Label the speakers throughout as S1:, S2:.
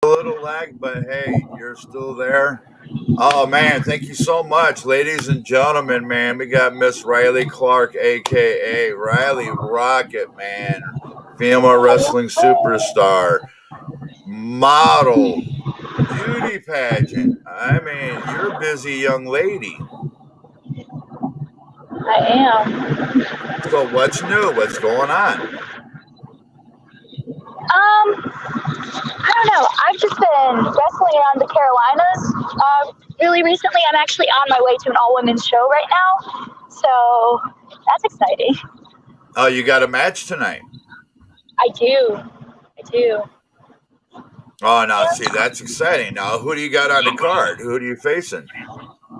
S1: A little lag, but hey, you're still there. Oh man, thank you so much, ladies and gentlemen. Man, we got Miss Riley Clark, aka Riley Rocket, man, female wrestling superstar, model, beauty pageant. I mean, you're a busy young lady.
S2: I am.
S1: So what's new? What's going on?
S2: I don't know. I've just been wrestling around the Carolinas. Really recently, I'm actually on my way to an all-women's show right now, so that's exciting.
S1: Oh, you got a match tonight.
S2: I do. I do.
S1: Oh, now see, that's exciting. Now, who do you got on the card? Who are you facing?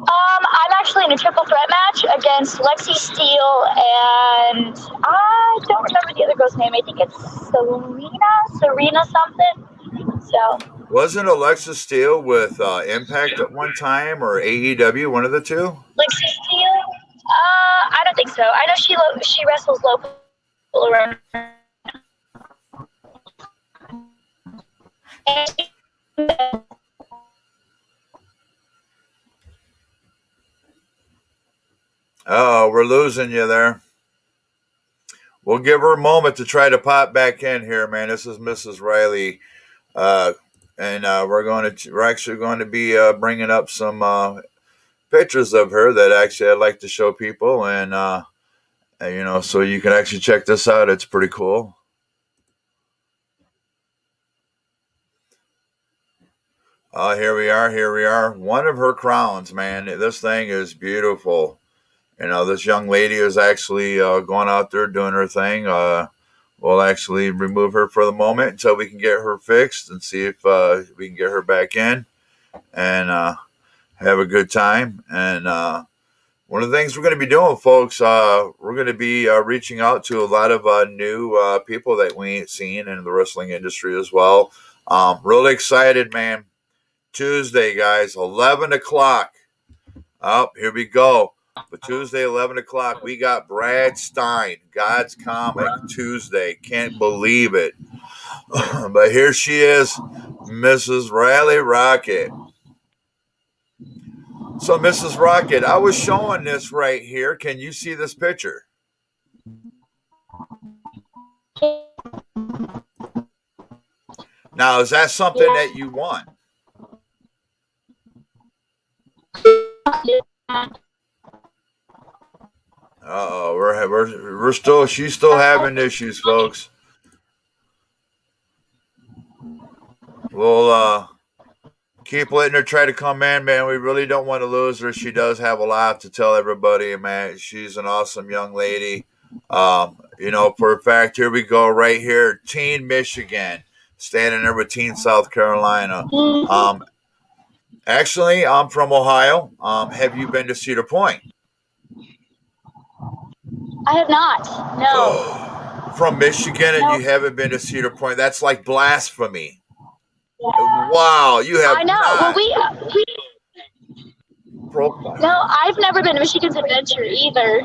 S2: I'm actually in a triple threat match against Lexi Steele and I don't remember the other girl's name. I think it's Serena something. So
S1: Wasn't Alexa Steele with Impact at one time or AEW, one of the two?
S2: Lexi Steele? I don't think so. I know she wrestles local around.
S1: Oh, we're losing you there. We'll give her a moment to try to pop back in here, man. This is Mrs. Riley, uh, and we're actually going to be bringing up some pictures of her that actually I'd like to show people, and so you can actually check this out. It's pretty cool. Oh, here we are. Here we are. One of her crowns, man. This thing is beautiful. This young lady is actually going out there doing her thing. We'll actually remove her for the moment until we can get her fixed and see if we can get her back in and have a good time. And one of the things we're going to be doing, folks, we're going to be reaching out to a lot of new people that we ain't seen in the wrestling industry as well. Really excited, man. Tuesday, guys, 11 o'clock. Oh, here we go. But Tuesday, 11 o'clock, we got Brad Stein, God's Comic Tuesday. Can't believe it. But here she is, Mrs. Riley Rocket. So, Mrs. Rocket, I was showing this right here. Can you see this picture? Now, is that something that you want? Uh-oh, we're still she's still having issues, folks. We'll keep letting her try to come in, man. We really don't want to lose her. She does have a lot to tell everybody, man. She's an awesome young lady. For a fact, here we go right here. Teen Michigan, standing there with Teen South Carolina. Actually, I'm from Ohio. Have you been to Cedar Point?
S2: I have not. No.
S1: From Michigan and you haven't been to Cedar Point? That's like blasphemy.
S2: Yeah.
S1: Wow, you have.
S2: I know.
S1: Not.
S2: Well, no, I've never been to Michigan's Adventure either.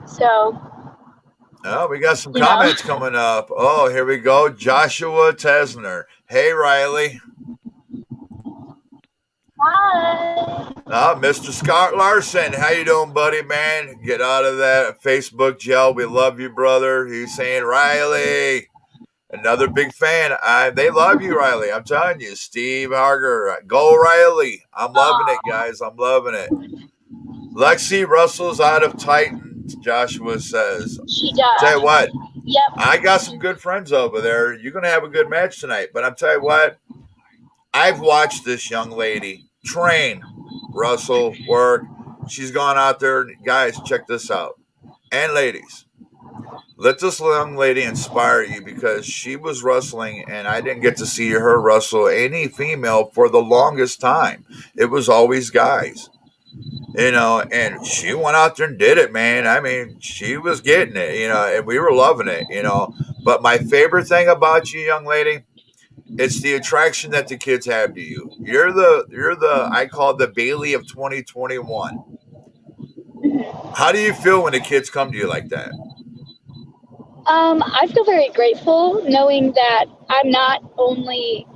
S2: So.
S1: Oh, we got some comments coming up. Oh, here we go. Joshua Tesner. Hey, Riley.
S2: Hi.
S1: Mr. Scott Larson. How you doing, buddy, man? Get out of that Facebook jail. We love you, brother. He's saying, Riley. Another big fan. They love you, Riley. I'm telling you. Steve Harger. Go, Riley. I'm loving it, guys. I'm loving it. Lexi Russell's out of Titans, Joshua says.
S2: She does.
S1: Tell you what.
S2: Yep.
S1: I got some good friends over there. You're going to have a good match tonight. But I'm telling you what. I've watched this young lady train, wrestle, work. She's gone out there. Guys, check this out. And ladies. Let this young lady inspire you because she was wrestling and I didn't get to see her wrestle any female for the longest time. It was always guys. And she went out there and did it, man. I mean, she was getting it, and we were loving it, But my favorite thing about you, young lady, it's the attraction that the kids have to you. You're the I call it the Bailey of 2021. How do you feel when the kids come to you like that?
S2: I feel very grateful knowing that I'm not only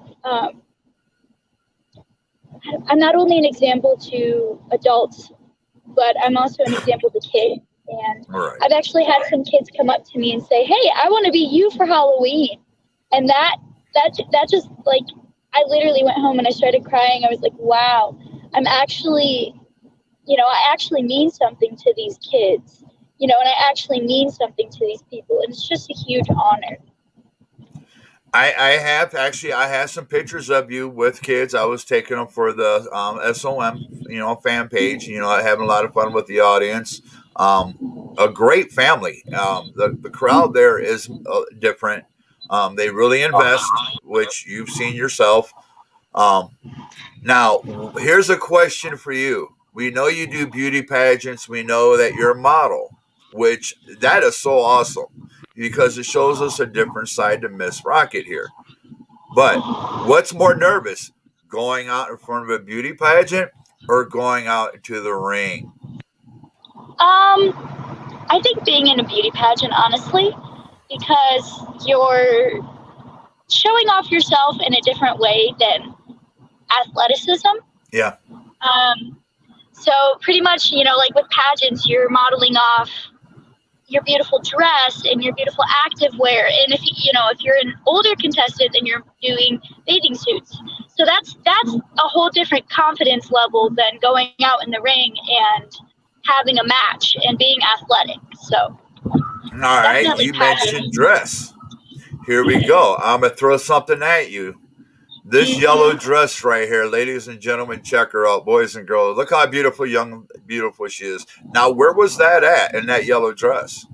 S2: I'm not only an example to adults, but I'm also an example to kids. And
S1: All right.
S2: I've actually had some kids come up to me and say, "Hey, I want to be you for Halloween," and that just like I literally went home and I started crying. I was like, "Wow, I'm actually, I actually mean something to these kids, and I actually mean something to these people, and it's just a huge honor."
S1: I have actually I have some pictures of you with kids. I was taking them for the SOM fan page. Having a lot of fun with the audience. A great family. The crowd there is different. They really invest, which you've seen yourself. Um, Now, here's a question for you. We know you do beauty pageants. We know that you're a model, which that is so awesome because it shows us a different side to Ms.Rocket here. But what's more nervous, going out in front of a beauty pageant or going out into the ring?
S2: I think being in a beauty pageant, honestly, because you're showing off yourself in a different way than athleticism.
S1: Yeah.
S2: Um, so pretty much, like with pageants, you're modeling off your beautiful dress and your beautiful active wear. And if you're an older contestant, then you're doing bathing suits. So that's a whole different confidence level than going out in the ring and having a match and being athletic. So
S1: All right.
S2: definitely
S1: You mentioned
S2: pageants.
S1: dress. Here we go. I'm going to throw something at you. This yellow
S2: Hmm.
S1: dress right here, ladies and gentlemen, check her out, boys and girls. Look how beautiful she is. Now, where was that at in that yellow dress?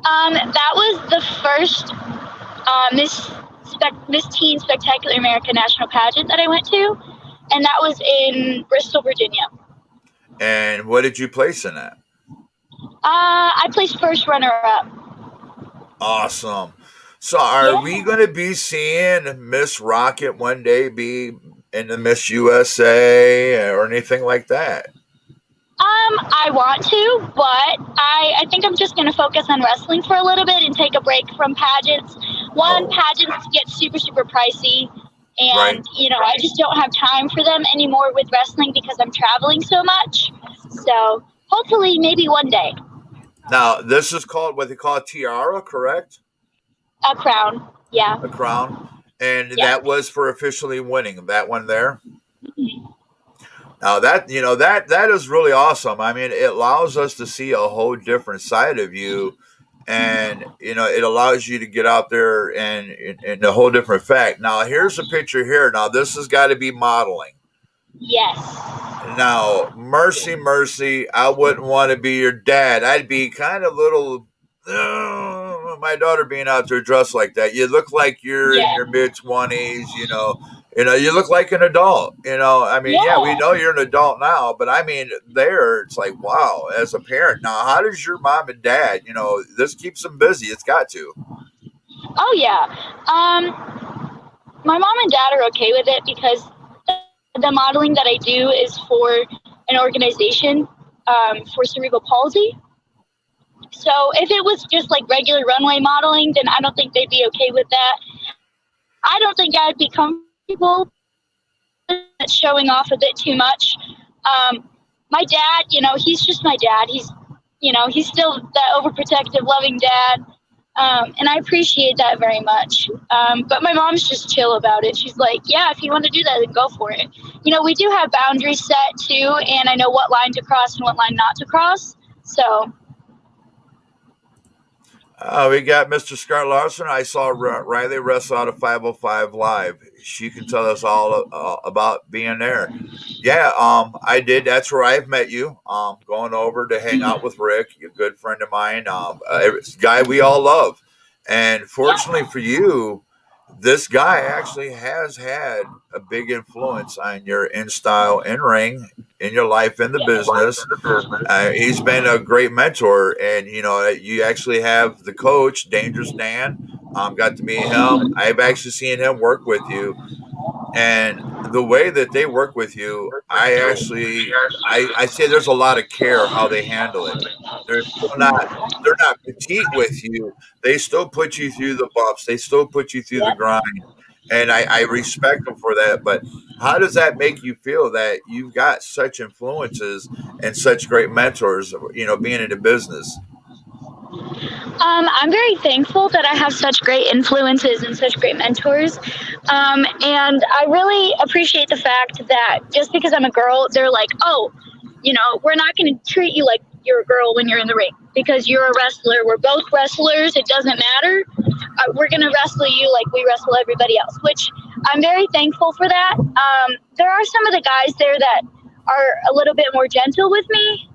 S2: That was the first Miss Teen Spectacular America National Pageant that I went to, and that was in Bristol, Virginia.
S1: And what did you place in that?
S2: I placed first runner up.
S1: Awesome. So, are
S2: Yeah.
S1: we going to be seeing Ms.Rocket one day be in the Miss USA or anything like that?
S2: I want to, but I think I'm just going to focus on wrestling for a little bit and take a break from pageants. One,
S1: Oh,
S2: pageants get super, super pricey,
S1: right.
S2: and, I just don't have time for them anymore with wrestling because I'm traveling so much. So hopefully, maybe one day,
S1: Now, this is called what they call a tiara, correct?
S2: a crown. Yeah.
S1: A crown. And
S2: Yeah.
S1: that was for officially winning that one there. Now that is really awesome. I mean, it allows us to see a whole different side of you, and it allows you to get out there and a whole different effect. Now, here's a picture here. Now, this has got to be modeling.
S2: Yes.
S1: Now, mercy, mercy, I wouldn't want to be your dad. I'd be kind of little. My daughter being out there dressed like that. You look like you're in
S2: Yeah.
S1: your mid 20s. You look like an adult. I mean, yeah, we
S2: Yeah.
S1: know you're an adult now, but I mean, there, it's like, wow, as a parent. Now, how does your mom and dad? This keeps them busy. It's got to.
S2: Oh yeah. My mom and dad are okay with it because the modeling that I do is for an organization for cerebral palsy. So if it was just like regular runway modeling, then I don't think they'd be okay with that. I don't think I'd be comfortable showing off a bit too much. My dad, he's just my dad. He's still that overprotective, loving dad. And I appreciate that very much. But my mom's just chill about it. She's like, yeah, if you want to do that, then go for it. We do have boundaries set too, and I know what line to cross and what line not to cross. So,
S1: We got Mr. Scott Larson. I saw Riley wrestle out of 505 Live. She can tell us all about being there. Yeah, I did. That's where I've met you. Going over to hang out with Rick, a good friend of mine, a guy we all love. And
S2: yeah.
S1: fortunately for you, this guy actually has had a big influence on your in style, in ring, in your life, in the business. He's been a great mentor, and you actually have the coach, Dangerous Dan. Got to meet him. I've actually seen him work with you, and the way that they work with you, I say there's a lot of care how they handle it. They're still not they're not petite with you. They still put you through the bumps. They still put you through the
S2: Yep.
S1: grind, and I respect them for that. But How does that make you feel that you've got such influences and such great mentors, being in the business?
S2: I'm very thankful that I have such great influences and such great mentors. And I really appreciate the fact that just because I'm a girl, they're like, oh, we're not going to treat you like you're a girl when you're in the ring because you're a wrestler. We're both wrestlers. It doesn't matter. We're going to wrestle you like we wrestle everybody else, which I'm very thankful for that. There are some of the guys there that are a little bit more gentle with me,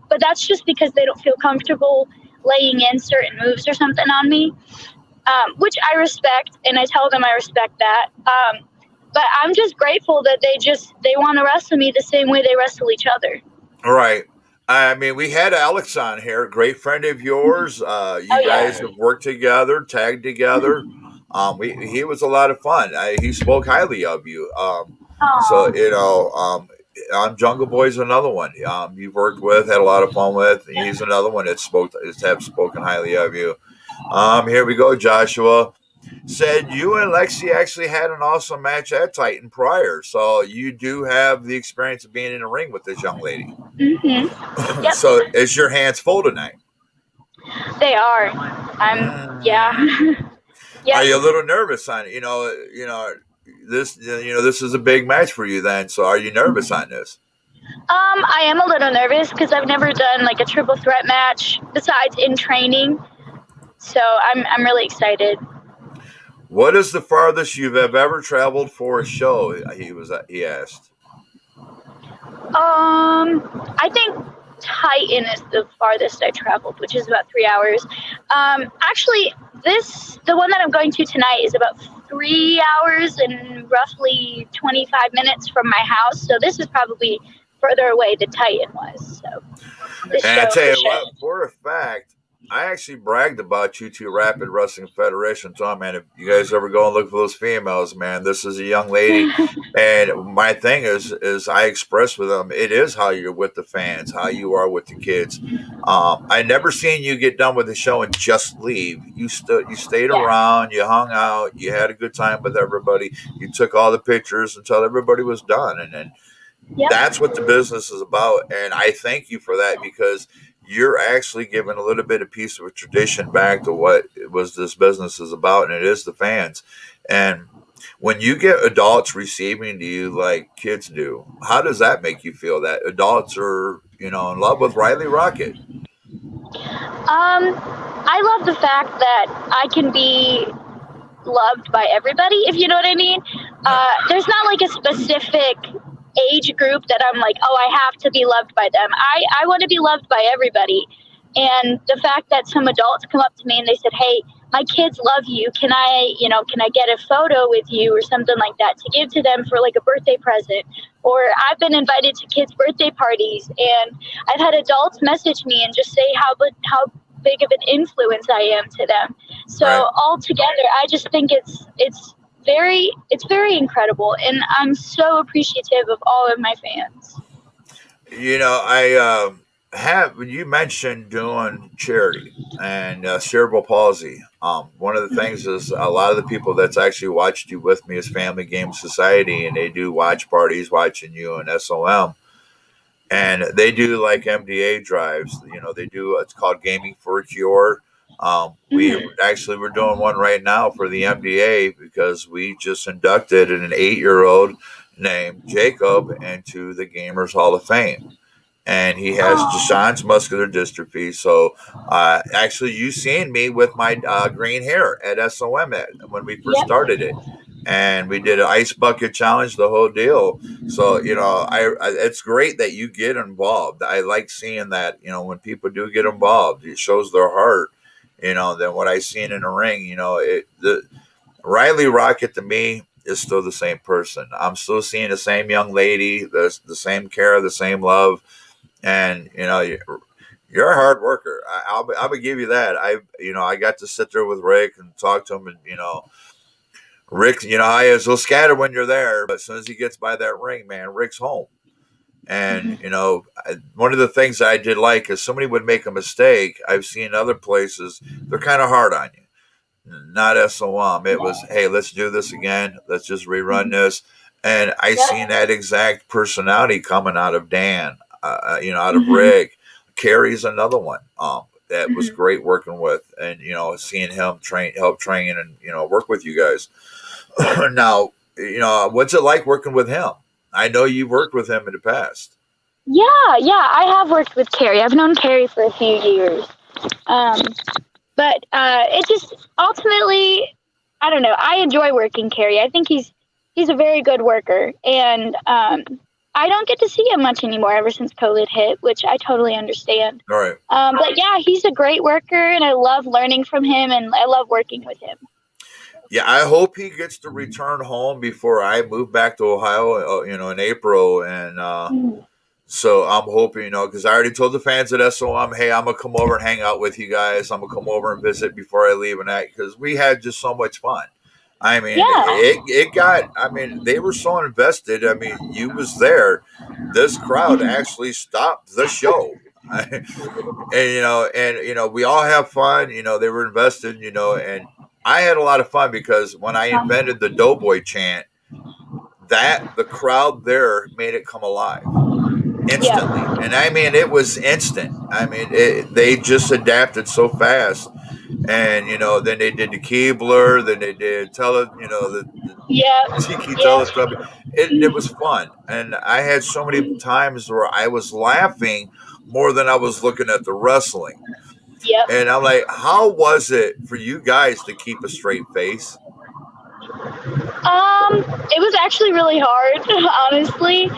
S2: but that's just because they don't feel comfortable laying in certain moves or something on me, which I respect, and I tell them I respect that. But I'm just grateful that they want to wrestle me the same way they wrestle each other.
S1: All right. I mean, we had Alex on here, great friend of yours. You
S2: Oh
S1: guys
S2: yeah.
S1: have worked together, tagged together. He was a lot of fun. He spoke highly of you. So
S2: Aw.
S1: Jungle Boy's another one. You've worked with, had a lot of fun with. He's another one that have spoken highly of you. Here we go, Joshua. Said you and Lexi actually had an awesome match at Titan prior, so you do have the experience of being in a ring with this young lady.
S2: Mhm. Yep.
S1: So is your hands full tonight?
S2: They are. Yeah.
S1: Mm. Are
S2: Yep.
S1: you a little nervous on it? This is a big match for you then. So are you nervous on this?
S2: I am a little nervous because I've never done like a triple threat match besides in training. So I'm really excited.
S1: What is the farthest you have ever traveled for a show? He asked.
S2: I think Titan is the farthest I traveled, which is about 3 hours. Actually, the one that I'm going to tonight is about 3 hours and roughly 25 minutes from my house. So this is probably further away than Titan was. So this
S1: And I
S2: show
S1: tell
S2: for
S1: you
S2: sure.
S1: what, for a fact, I actually bragged about you to Rapid Wrestling Federation. So, man, if you guys ever go and look for those females, man, this is a young lady. And my thing is I express with them, it is how you're with the fans, how you are with the kids. I never seen you get done with the show and just leave. You stayed
S2: Yeah.
S1: around, you hung out, you had a good time with everybody. You took all the pictures until everybody was done, and then
S2: Yep.
S1: that's what the business is about. And I thank you for that because you're actually giving a little bit of piece of a tradition back to what it was this business is about, and it is the fans. And when you get adults receiving to you like kids do, how does that make you feel that adults are, in love with Riley Rocket?
S2: I love the fact that I can be loved by everybody, if you know what I mean.
S1: Yeah.
S2: There's not like a specific age group that I'm like, oh, I have to be loved by them. I want to be loved by everybody. And the fact that some adults come up to me and they said, hey, my kids love you. Can I get a photo with you or something like that to give to them for like a birthday present? Or I've been invited to kids' birthday parties and I've had adults message me and just say how big of an influence I am to them. So
S1: Right.
S2: altogether, I just think it's very incredible, and I'm so appreciative of all of my fans.
S1: I have you mentioned doing charity and cerebral palsy. One of the things is a lot of the people that's actually watched you with me is Family Game Society, and they do watch parties watching you and SOM, and they do like MDA drives. They do it's called Gaming for a Cure. We
S2: Mhm.
S1: actually we're doing one right now for the MDA because we just inducted an 8-year-old named Jacob into the Gamers Hall of Fame, and he has
S2: Oh,
S1: Deshaun's muscular dystrophy. So, actually, you seen me with my green hair at SOM when we first
S2: yep,
S1: started it, and we did an ice bucket challenge, the whole deal. So, it's great that you get involved. I like seeing that. When people do get involved, it shows their heart. Than what I seen in the ring. The Riley Rocket to me is still the same person. I'm still seeing the same young lady, the same care, the same love, and you're a hard worker. I'll give you that. I got to sit there with Rick and talk to him, and Rick, I is a little scattered when you're there, but as soon as he gets by that ring, man, Rick's home. And
S2: mhm,
S1: one of the things I did like is somebody would make a mistake. I've seen other places they're kind of hard on you. Not SOM. It was, hey, let's do this again. Let's just rerun
S2: mhm.
S1: this. And I seen
S2: Yep.
S1: that exact personality coming out of Dan, out of
S2: Hmm.
S1: Rick. Carrie's another one that was
S2: Hmm.
S1: great working with, and seeing him help train, and work with you guys. Now, what's it like working with him? I know you worked with him in the past.
S2: Yeah, yeah, I have worked with Carrie. I've known Carrie for a few years. Um, but it just ultimately, I don't know. I enjoy working Carrie. I think he's a very good worker, and I don't get to see him much anymore ever since COVID hit, which I totally understand.
S1: All right.
S2: But yeah, he's a great worker, and I love learning from him, and I love working with him.
S1: Yeah, I hope he gets to return home before I move back to Ohio, in April, and
S2: Mhm.
S1: so I'm hoping, because I already told the fans at SOM, hey, I'm gonna come over and hang out with you guys. I'm gonna come over and visit before I leave, and that because we had just so much fun. I mean,
S2: Yeah.
S1: it got. I mean, they were so invested. I mean, you was there. This crowd
S2: Mhm.
S1: actually stopped the show. And we all have fun. They were invested. And I had a lot of fun because when I invented the Doughboy chant, that the crowd there made it come alive instantly.
S2: Yeah.
S1: And I mean, it was instant. I mean, they just adapted so fast. And then they did the Keebler, then they did the
S2: Yeah.
S1: Tiki
S2: Yeah.
S1: Teletubby. It was fun, and I had so many times where I was laughing more than I was looking at the wrestling.
S2: Yep.
S1: And I'm like, how was it for you guys to keep a straight face?
S2: It was actually really hard, honestly,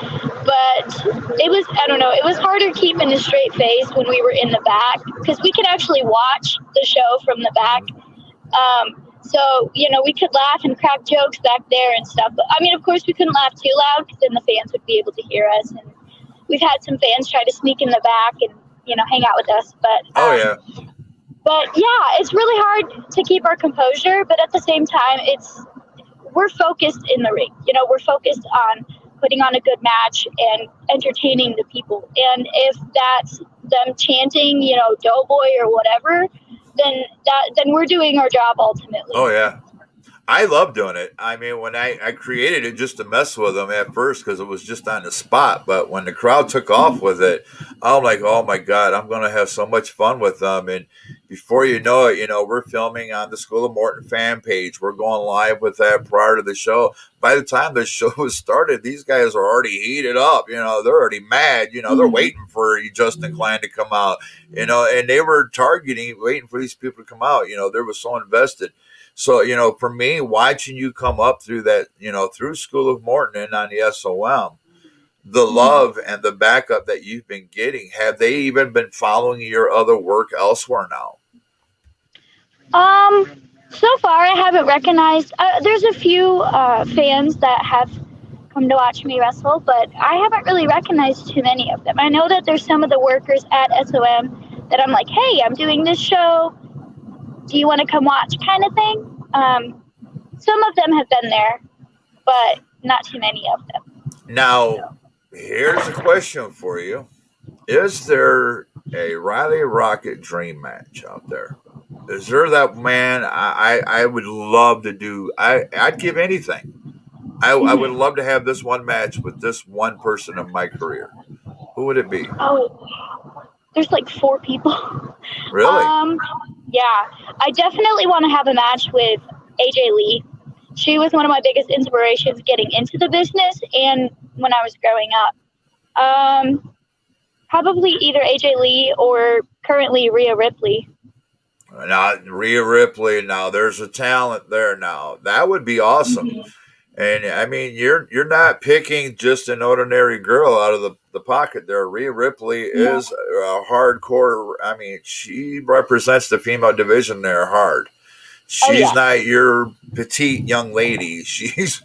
S2: but it was, I don't know, it was harder keeping a straight face when we were in the back because we could actually watch the show from the back.
S1: Mhm.
S2: So, we could laugh and crack jokes back there and stuff. But I mean, of course, we couldn't laugh too loud because then the fans would be able to hear us. And we've had some fans try to sneak in the back and, hang out with us.
S1: Oh yeah,
S2: But yeah, it's really hard to keep our composure. But at the same time, we're focused in the ring. We're focused on putting on a good match and entertaining the people. And if that's them chanting, doughboy or whatever, then we're doing our job
S1: oh
S2: ultimately.
S1: yeah. I love doing it. I mean, when I created it just to mess with them at first because it was just on the spot. But when the crowd took off with it, I'm like, oh my God, I'm going to have so much fun with them. And before you know it, we're filming on the School of Morton fan page. We're going live with that prior to the show. By the time the show was started, these guys are already heated up. They're already mad. They're
S2: Mhm.
S1: waiting for Justin Klein to come out, and they were waiting for these people to come out. They were so invested. So, for me, watching you come up through that, through School of Morton and on the SOM, the love and the backup that you've been getting, have they even been following your other work elsewhere now?
S2: So far, I haven't recognized. There's a few fans that have come to watch me wrestle, but I haven't really recognized too many of them. I know that there's some of the workers at SOM that I'm like, hey, I'm doing this show. Do you want to come watch, kind of thing? Some of them have been there, but not too many of them.
S1: Now, here's a question for you. Is there a Riley Rocket dream match out there? Is there that man I would love to do? I'd give anything. I would
S2: Mhm.
S1: love to have this one match with this one person in my career. Who would it be?
S2: Oh, there's like four people.
S1: Really?
S2: Yeah, I definitely want to have a match with AJ Lee. She was one of my biggest inspirations getting into the business and when I was growing up. Probably either AJ Lee or currently Rhea Ripley.
S1: Now, Rhea Ripley. Now, there's a talent there. Now, that would be awesome.
S2: Mhm.
S1: And I mean, you're not picking just an ordinary girl out of the pocket there. Rhea Ripley
S2: No.
S1: is a hardcore. I mean, she represents the female division there hard.
S2: Oh
S1: She's
S2: yeah.
S1: not your petite young lady. She's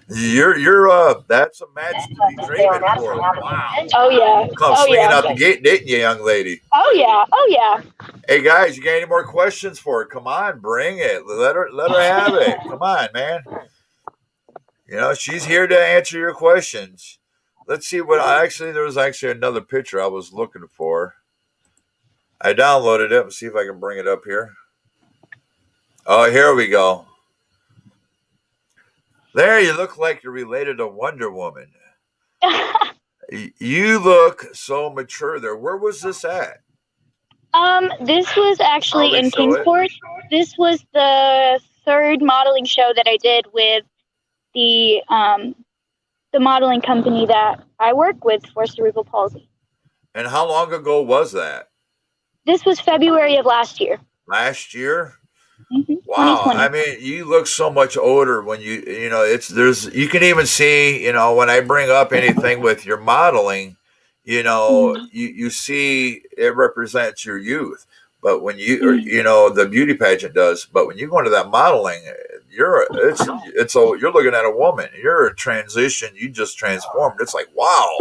S1: you're that's a match to be dreaming for. Wow.
S2: Oh yeah.
S1: Come
S2: Oh
S1: swinging
S2: yeah.
S1: out the gate, didn't you, young lady?
S2: Oh yeah. Oh
S1: Hey guys, you got any more questions for her? Come on, bring it. Let her have it. Come on, man. She's here to answer your questions. Let's see what actually there was actually another picture I was looking for. I downloaded it. Let's see if I can bring it up here. Oh, here we go. There, you look like you're related to Wonder Woman. You look so mature there. Where was this at?
S2: This was
S1: I'll
S2: actually in
S1: show it.
S2: Kingsport. This was the third modeling show that I did with the um, the modeling company that I work with for cerebral palsy.
S1: And how long ago was that?
S2: This was February of last year,
S1: Last year? Wow. I
S2: 2020.
S1: mean, you look so much older when it's there's you can even see, when I bring up anything with your modeling,
S2: Mhm.
S1: you see it represents your youth. But when
S2: Mhm.
S1: the beauty pageant does, but when you go into that modeling, you're looking at a woman. You're a transition. You just transformed. It's like, wow.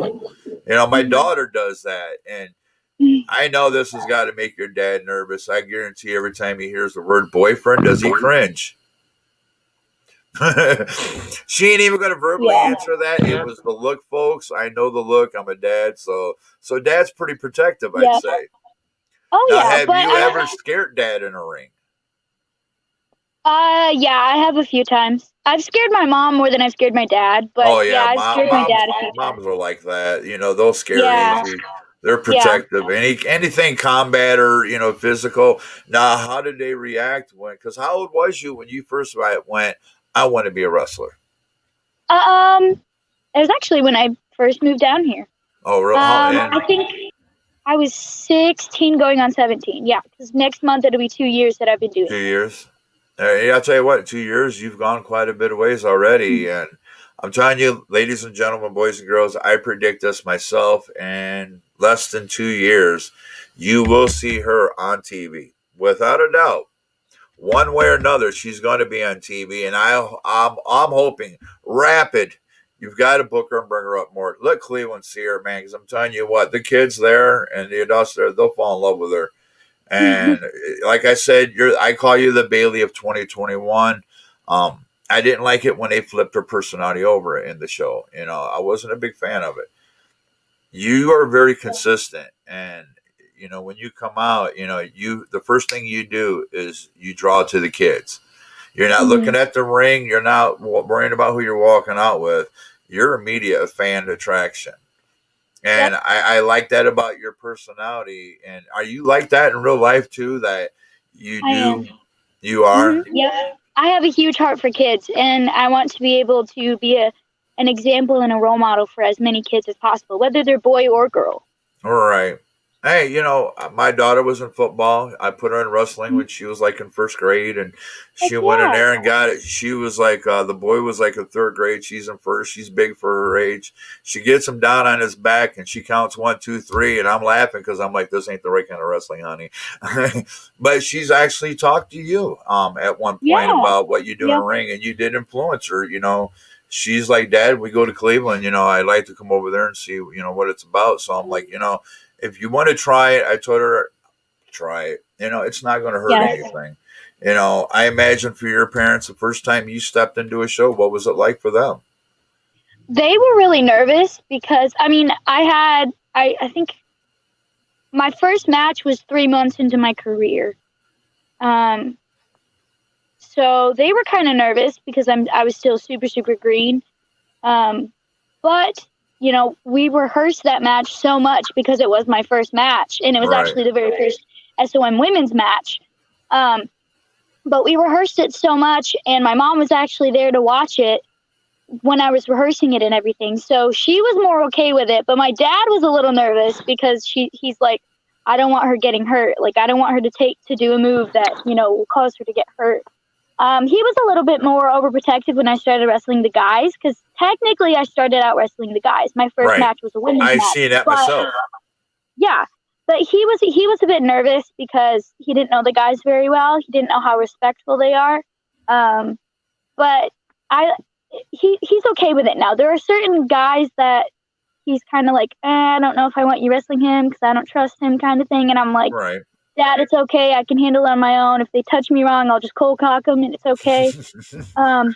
S1: My
S2: Mhm.
S1: daughter does that, and
S2: Mhm.
S1: I know this has got to make your dad nervous. I guarantee every time he hears the word boyfriend, does he cringe? She ain't even going to verbally
S2: Yeah.
S1: answer that. It was the look, folks. I know the look. I'm a dad, so dad's pretty protective, I'd
S2: Yeah.
S1: say.
S2: Oh
S1: Now,
S2: yeah,
S1: have
S2: but
S1: you ever scared dad in a ring?
S2: yeah, I have a few times. I've scared my mom more than I've scared my dad, but
S1: Oh
S2: yeah,
S1: yeah,
S2: I've scared my
S1: moms
S2: dad a few times.
S1: moms are like that. They'll scare
S2: Yeah.
S1: easy. They're
S2: Yeah.
S1: protective. Anything combat or physical. Now, how did they react when? Because how old was you when you first went? I want to be a wrestler.
S2: Um, it was actually when I first moved down here.
S1: Oh,
S2: I think I was 16 going on 17. Yeah, because next month it'll be 2 years that I've been doing
S1: 2 years. Yeah, I'll tell you what. 2 years, you've gone quite a bit of ways
S2: it.
S1: already, and I'm telling you, ladies and gentlemen, boys and girls, I predict this myself. And less than 2 years, you will see her on TV without a doubt. One way or another, she's going to be on TV, and I'm hoping rapid. You've got to book her and bring her up more. Let Cleveland see her, man, because I'm telling you what, the kids there and the adults there, they'll fall in love with her. And like I said, I call you the Bailey of 2021. I didn't like it when they flipped her personality over in the show. I wasn't a big fan of it. You are very consistent, and when you come out, you the first thing you do is you draw to the kids. You're not looking
S2: Mhm.
S1: at the ring. You're not worrying about who you're walking out with. You're immediate a fan attraction.
S2: Yep,
S1: And I like that about your personality. And are you like that in real life too? That you
S2: I am.
S1: do, you are?
S2: Yep. I have a huge heart for kids, and I want to be able to be an example and a role model for as many kids as possible, whether they're boy or girl.
S1: All right. Hey, my daughter was in football. I put her in wrestling when she was like in first grade, and
S2: Heck
S1: she went in
S2: yeah.
S1: there and got it. She was like, the boy was like in third grade. She's in first. She's big for her age. She gets him down on his back, and she counts 1, 2, 3, and I'm laughing because I'm like, this ain't the right kind of wrestling, honey. But she's actually talked to you at one point
S2: Yeah.
S1: about what you do in a
S2: Yep.
S1: ring, and you did influence her. She's like, Dad, we go to Cleveland. I'd like to come over there and see, what it's about. So I'm like, if you want to try it, I told her, try it. It's not going to hurt
S2: Yes.
S1: anything. I imagine for your parents, the first time you stepped into a show, what was it like for them?
S2: They were really nervous because I mean, I think my first match was 3 months into my career. Um, so they were kind of nervous because I was still super green. Um, but we rehearsed that match so much because it was my first match, and it was
S1: Right.
S2: actually the very first SOM women's match. Um, but we rehearsed it so much, and my mom was actually there to watch it when I was rehearsing it and everything. So she was more okay with it, but my dad was a little nervous because he's like, I don't want her getting hurt. Like I don't want her to do a move that will cause her to get hurt. He was a little bit more overprotective when I started wrestling the guys because technically I started out wrestling the guys. My first
S1: Right.
S2: match was a women's
S1: I
S2: match,
S1: see that
S2: but
S1: myself.
S2: yeah, but he was a bit nervous because he didn't know the guys very well. He didn't know how respectful they are. Um, but I he's okay with it now. There are certain guys that he's kind of like, I don't know if I want you wrestling him because I don't trust him, kind of thing. And I'm like,
S1: Right.
S2: Dad, it's okay. I can handle it on my own. If they touch me wrong, I'll just cold cock them, and it's okay. Um,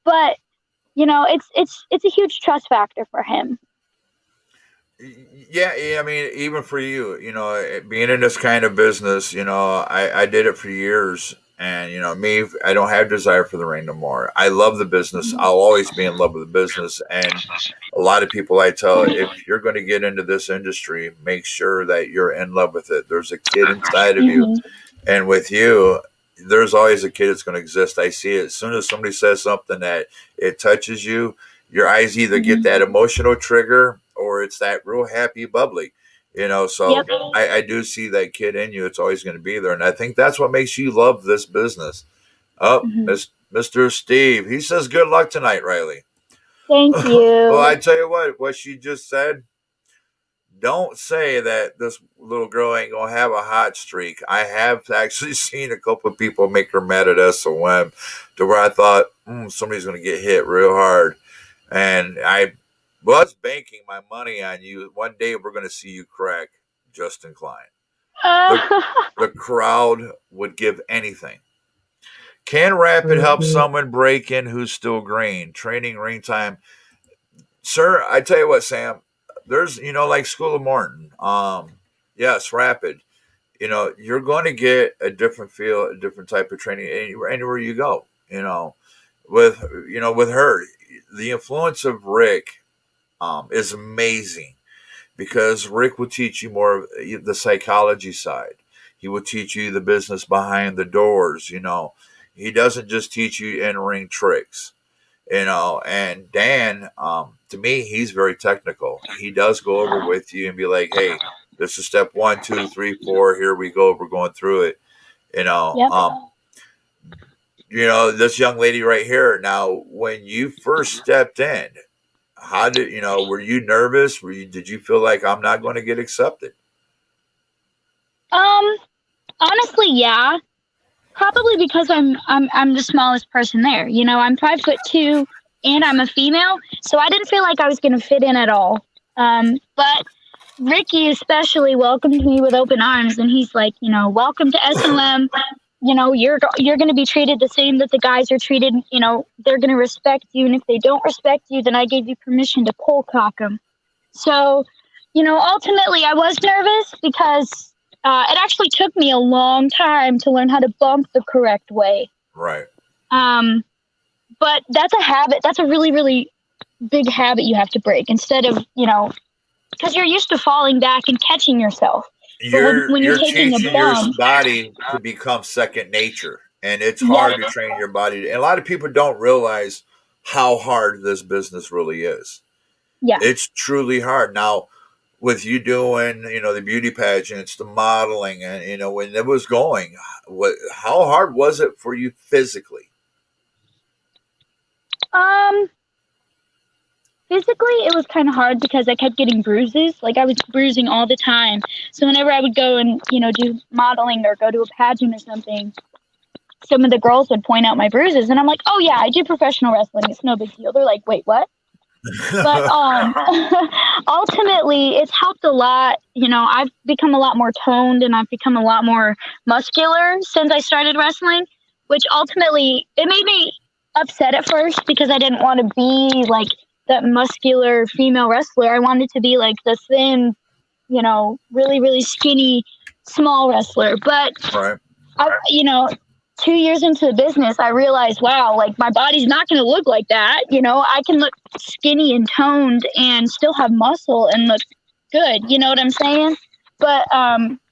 S2: but it's a huge trust factor for him.
S1: Yeah, I mean, even for you, being in this kind of business, I did it for years, And me, I don't have desire for the ring no more. I love the business. I'll always be in love with the business. And a lot of people I tell, if you're going to get into this industry, make sure that you're in love with it. There's a kid inside of you,
S2: Mm-hmm.
S1: and with you, there's always a kid that's going to exist. I see it as soon as somebody says something that it touches you. Your eyes either get
S2: Mm-hmm.
S1: that emotional trigger or it's that real happy, bubbly.
S2: Yep.
S1: So I do see that kid in you. It's always going to be there, and I think that's what makes you love this business. Oh,
S2: Mm-hmm.
S1: Mr. Steve, he says good luck tonight, Riley.
S2: Thank
S1: Well, I
S2: you.
S1: tell you what she just said. Don't say that this little girl ain't gonna have a hot streak. I have actually seen a couple of people make her mad at SOM, to where I thought somebody's gonna get hit real hard, and I was banking my money on you. One day we're gonna see you crack Justin Klein. The
S2: Uh,
S1: the crowd would give anything. Can Rapid help someone break in who's still green? Training ring time, sir. I tell you what, Sam. There's like School of Morton. Yes, Rapid. You're going to get a different feel, a different type of training anywhere you go. With with her, the influence of Rick is amazing, because Rick will teach you more of the psychology side. He will teach you the business behind the doors. He doesn't just teach you in ring tricks. And Dan, to me, he's very technical. He does go over with you and be like, hey, this is step 1, 2, 3, 4. Here we go. We're going through it. You know,
S2: yep.
S1: um, this young lady right here. Now, when you first stepped in, how did were you nervous? Did you feel like I'm not going to get accepted?
S2: Um, Honestly, yeah. Probably because I'm the smallest person there. I'm 5'2" and I'm a female, so I didn't feel like I was gonna fit in at all. But Ricky especially welcomed me with open arms, and he's like, welcome to SOM. You're going to be treated the same that the guys are treated. They're going to respect you, and if they don't respect you, then I gave you permission to pole cock them. So, ultimately, I was nervous because it actually took me a long time to learn how to bump the correct way.
S1: Right.
S2: Um, but that's a habit. That's a really, really big habit you have to break. Instead of because you're used to falling back and catching yourself. But when you're
S1: You're
S2: taking a
S1: teaching your
S2: bump,
S1: body to become second nature, and it's
S2: yep,
S1: hard to train your body. And a lot of people don't realize how hard this business really is.
S2: yeah.
S1: It's truly hard. Now, with you doing, the beauty pageants, the modeling, and when it was going, how hard was it for you physically?
S2: Um, Physically, it was kind of hard because I kept getting bruises. Like I was bruising all the time. So whenever I would go and do modeling or go to a pageant or something, some of the girls would point out my bruises, and I'm like, "Oh yeah, I do professional wrestling. It's no big deal." They're like, "Wait, what?" But ultimately, it's helped a lot. I've become a lot more toned and I've become a lot more muscular since I started wrestling, which ultimately it made me upset at first because I didn't want to be like that muscular female wrestler. I wanted to be like the thin, really, really skinny, small wrestler. But
S1: Right.
S2: I, 2 years into the business, I realized, wow, like my body's not going to look like that. I can look skinny and toned and still have muscle and look good. You know what I'm saying? But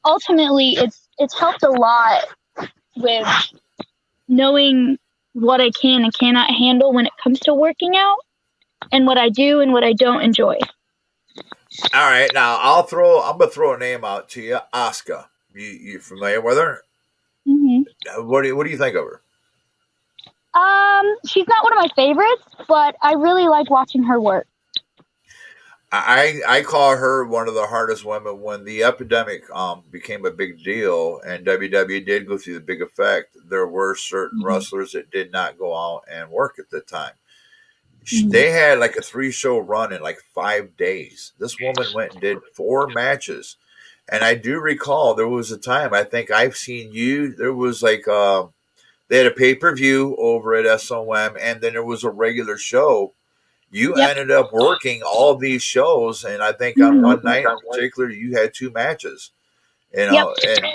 S2: ultimately, it's helped a lot with knowing what I can and cannot handle when it comes to working out, and what I do and what I don't enjoy.
S1: All right, now I'm gonna throw a name out to you, Asuka. You familiar with her?
S2: Hmm.
S1: What do you think of her?
S2: She's not one of my favorites, but I really like watching her work.
S1: I call her one of the hardest women. When the epidemic became a big deal and WWE did go through the big effect, there were certain
S2: Hmm.
S1: wrestlers that did not go out and work at the time.
S2: Hmm.
S1: They had like a 3 show run in like 5 days. This woman went and did 4 matches. And I do recall there was a time, I think I've seen you. There was like they had a pay-per-view over at SOM, and then there was a regular show. You
S2: Yep.
S1: ended up working all these shows, and I think on
S2: Hmm.
S1: one night in particular, you had 2 matches. You
S2: Yep.
S1: know, and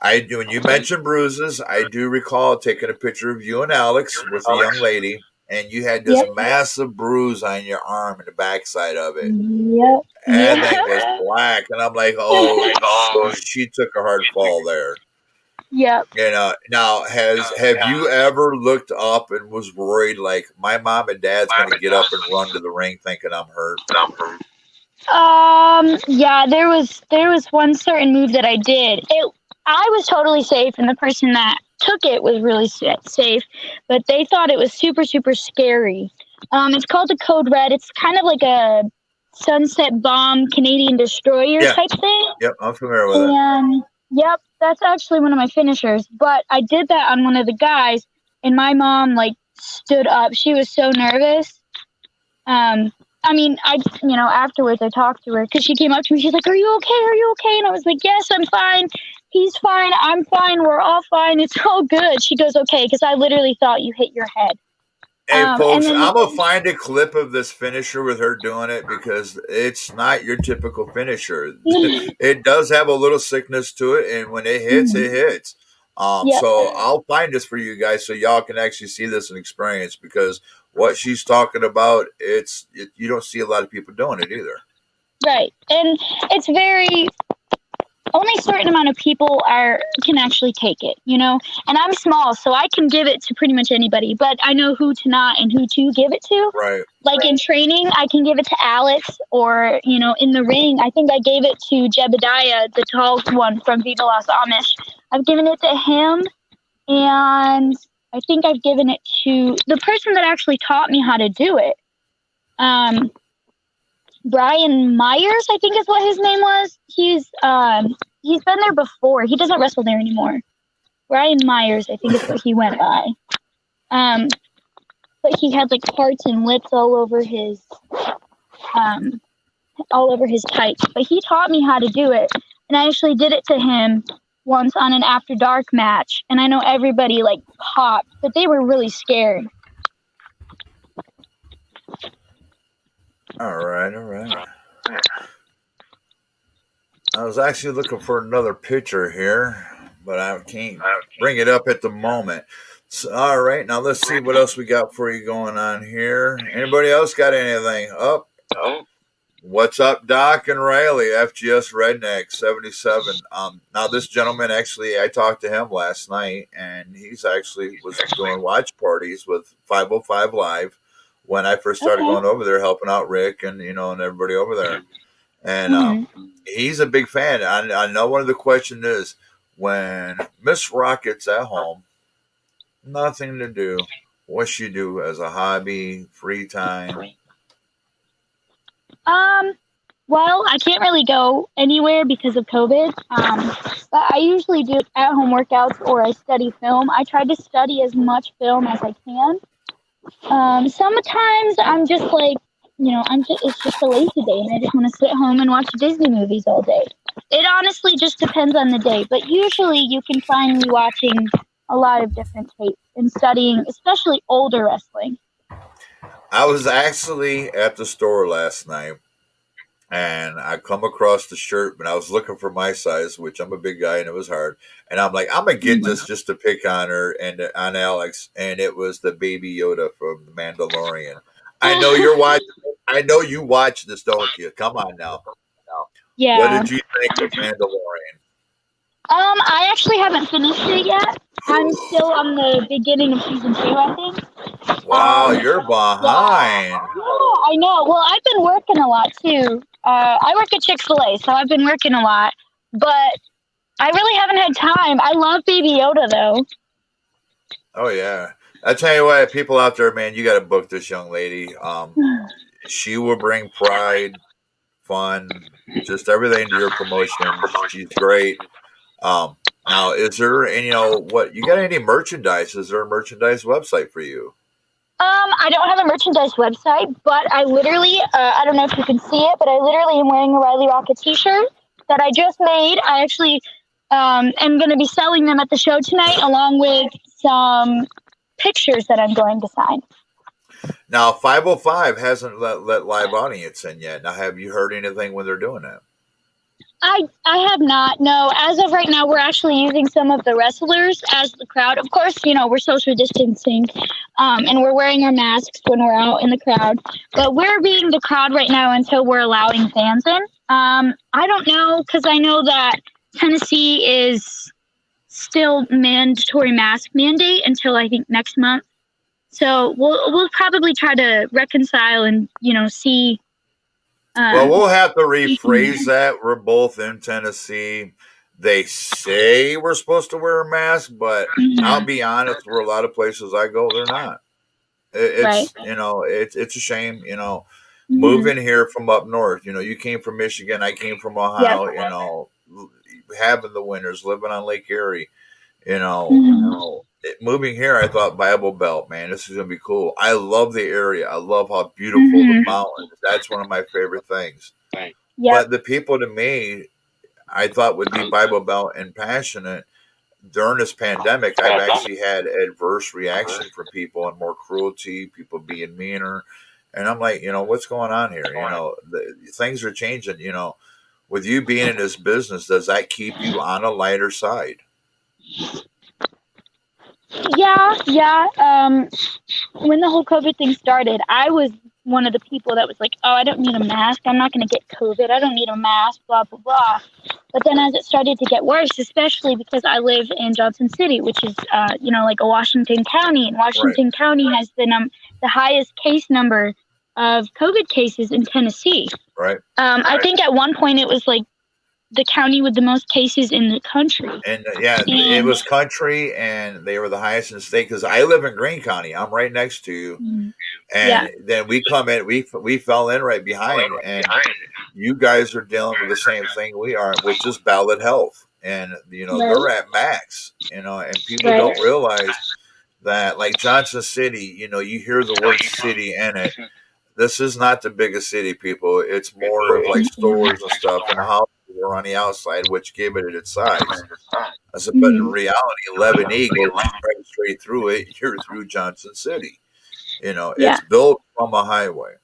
S1: I do. When you mentioned bruises, I do recall taking a picture of you and Alex with a young lady, and you had this
S2: Yep.
S1: massive bruise on your arm and the backside of it.
S2: Yep.
S1: And that thing
S2: Yep.
S1: was black, and I'm like, oh, she took a hard fall there.
S2: Yep.
S1: Now have you ever looked up and was worried like my mom and dad's going to get up and run to the ring thinking I'm hurt?
S2: Yeah, there was one certain move that I did. I was totally safe, and the person that took it was really safe, but they thought it was super super scary. It's called the Code Red. It's kind of like a sunset bomb Canadian destroyer
S1: Yeah,
S2: type thing.
S1: yep, I'm familiar with it.
S2: And yep, that's actually one of my finishers. But I did that on one of the guys, and my mom like stood up. She was so nervous. Um, I mean, afterwards I talked to her because she came up to me. She's like, "Are you okay? Are you okay?" And I was like, "Yes, I'm fine. He's fine. I'm fine. We're all fine. It's all good." She goes, "Okay," because I literally thought you hit your head.
S1: Hey,
S2: And
S1: folks,
S2: then
S1: I'm gonna find a clip of this finisher with her doing it because it's not your typical finisher. It does have a little sickness to it, and when it hits, it hits.
S2: yep,
S1: So I'll find this for you guys so y'all can actually see this and experience because what she's talking about, you don't see a lot of people doing it either.
S2: right. And it's very only a certain amount of people can actually take it, And I'm small, so I can give it to pretty much anybody, but I know who to not and who to give it to.
S1: Right.
S2: Like in training, I can give it to Alex, or in the ring, I think I gave it to Jebediah, the tall one from Viva Las Amish. I've given it to him, and I think I've given it to the person that actually taught me how to do it. Brian Myers, I think is what his name was. He's been there before. He doesn't wrestle there anymore. Brian Myers, I think is what he went by. But he had like hearts and lips all over his tights. But he taught me how to do it, and I actually did it to him once on an After Dark match. And I know everybody like popped, but they were really scared.
S1: All right, all right. I was actually looking for another picture here, but I can't bring it up at the moment. So, all right, now let's see what else we got for you going on here. Anybody else got anything? Up? Oh, what's up, Doc and Riley? FGS Redneck 77. Now this gentleman actually, I talked to him last night, and he's actually was doing watch parties with 505 Live when I first started going over there, helping out Rick and and everybody over there. And he's a big fan. I know one of the questions is when Ms.Rocket's at home, nothing to do. What she do as a hobby, free time?
S2: Well, I can't really go anywhere because of COVID. But I usually do at-home workouts or I study film. I try to study as much film as I can. Sometimes I'm just like, it's just a lazy day and I just want to sit home and watch Disney movies all day. It honestly just depends on the day, but usually you can find me watching a lot of different tapes and studying, especially older wrestling.
S1: I was actually at the store last night and I come across the shirt, but I was looking for my size, which I'm a big guy and it was hard. And I'm like, I'm gonna get this just to pick on her and on Alex, and it was the Baby Yoda from The Mandalorian. I know you're watching. I know you watch this, don't you? Come on now.
S2: Yeah.
S1: What did you think of Mandalorian?
S2: I actually haven't finished it yet. I'm still on the beginning of season 2, I think.
S1: Wow, you're behind.
S2: Yeah, I know. Well, I've been working a lot too. I work at Chick-fil-A, so I've been working a lot, but I really haven't had time. I love Baby Yoda though.
S1: Oh yeah, I tell you what, people out there, man, you got to book this young lady. She will bring pride, fun, just everything to your promotion. She's great. Now, is there any, what you got any merchandise? Is there a merchandise website for you?
S2: I don't have a merchandise website, but I literally, I don't know if you can see it, but I literally am wearing a Riley Rocket t-shirt that I just made. I actually am going to be selling them at the show tonight, along with some pictures that I'm going to sign.
S1: Now, 505 hasn't let live audience in yet. Now, have you heard anything when they're doing that?
S2: I have not. No, as of right now, we're actually using some of the wrestlers as the crowd. Of course, we're social distancing, and we're wearing our masks when we're out in the crowd. But we're being the crowd right now until we're allowing fans in. I don't know because I know that Tennessee is still mandatory mask mandate until I think next month. So we'll probably try to reconcile and see.
S1: Well,
S2: Um,
S1: we'll have to rephrase that. We're both in Tennessee. They say we're supposed to wear a mask, but I'll
S2: mhm,
S1: be honest, where a lot of places I go, they're not.
S2: right.
S1: It's a shame.
S2: Hmm.
S1: Moving here from up north. You came from Michigan. I came from
S2: Yep.
S1: Ohio. Having the winters, living on Lake Erie. You know,
S2: Hmm.
S1: moving here, I thought Bible Belt, man, this is gonna be cool. I love the area. I love how beautiful the
S2: Hmm.
S1: mountains. That's one of my favorite things.
S2: Yep.
S1: But the people to me, I thought would be Bible Belt and passionate during this pandemic. I've actually had adverse reaction from people and more cruelty, people being meaner, and I'm like, what's going on here? Things are changing. With you being in this business, does that keep you on a lighter side?
S2: Yeah, yeah. When the whole COVID thing started, I was one of the people that was like, "Oh, I don't need a mask. I'm not going to get COVID. I don't need a mask." Blah blah blah. But then, as it started to get worse, especially because I live in Johnson City, which is, like a Washington County, and
S1: Right,
S2: Washington County has the highest case number of COVID cases in Tennessee.
S1: right.
S2: I think at one point it was like the county with the most cases in the country.
S1: And yeah, it
S2: And
S1: was country, and they were the highest in the state. Because I live in Greene County, I'm right next to you,
S2: yeah,
S1: and then we come in, we fell in right behind, and you guys are dealing with the same thing we are, which is ballot health, and they're
S2: right,
S1: at max, and people
S2: right.
S1: don't realize that, like Johnson City, you hear the word city in it. This is not the biggest city, people. It's more of like stores and stuff, and houses are on the outside, which give it its size. I said, but in
S2: Mm-hmm.
S1: reality, 11E goes right straight through it. You're through Johnson City.
S2: Yeah,
S1: It's built from a highway.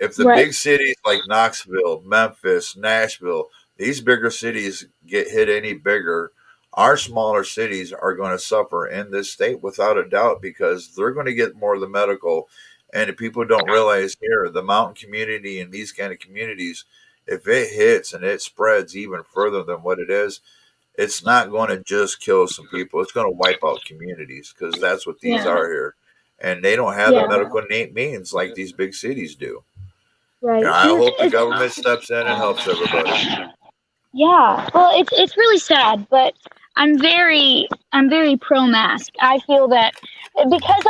S1: If the
S2: right.
S1: big cities like Knoxville, Memphis, Nashville, these bigger cities get hit any bigger, our smaller cities are going to suffer in this state without a doubt, because they're going to get more of the medical. And if people don't realize here, the mountain community and these kind of communities, if it hits and it spreads even further than what it is, it's not going to just kill some people. It's going to wipe out communities, because that's what these
S2: Yeah,
S1: are here. And they don't have the
S2: yeah,
S1: medical means like these big cities do.
S2: right.
S1: I
S2: And
S1: hope the government steps in and helps everybody.
S2: yeah, well, it's really sad, but I'm very pro mask. I feel that because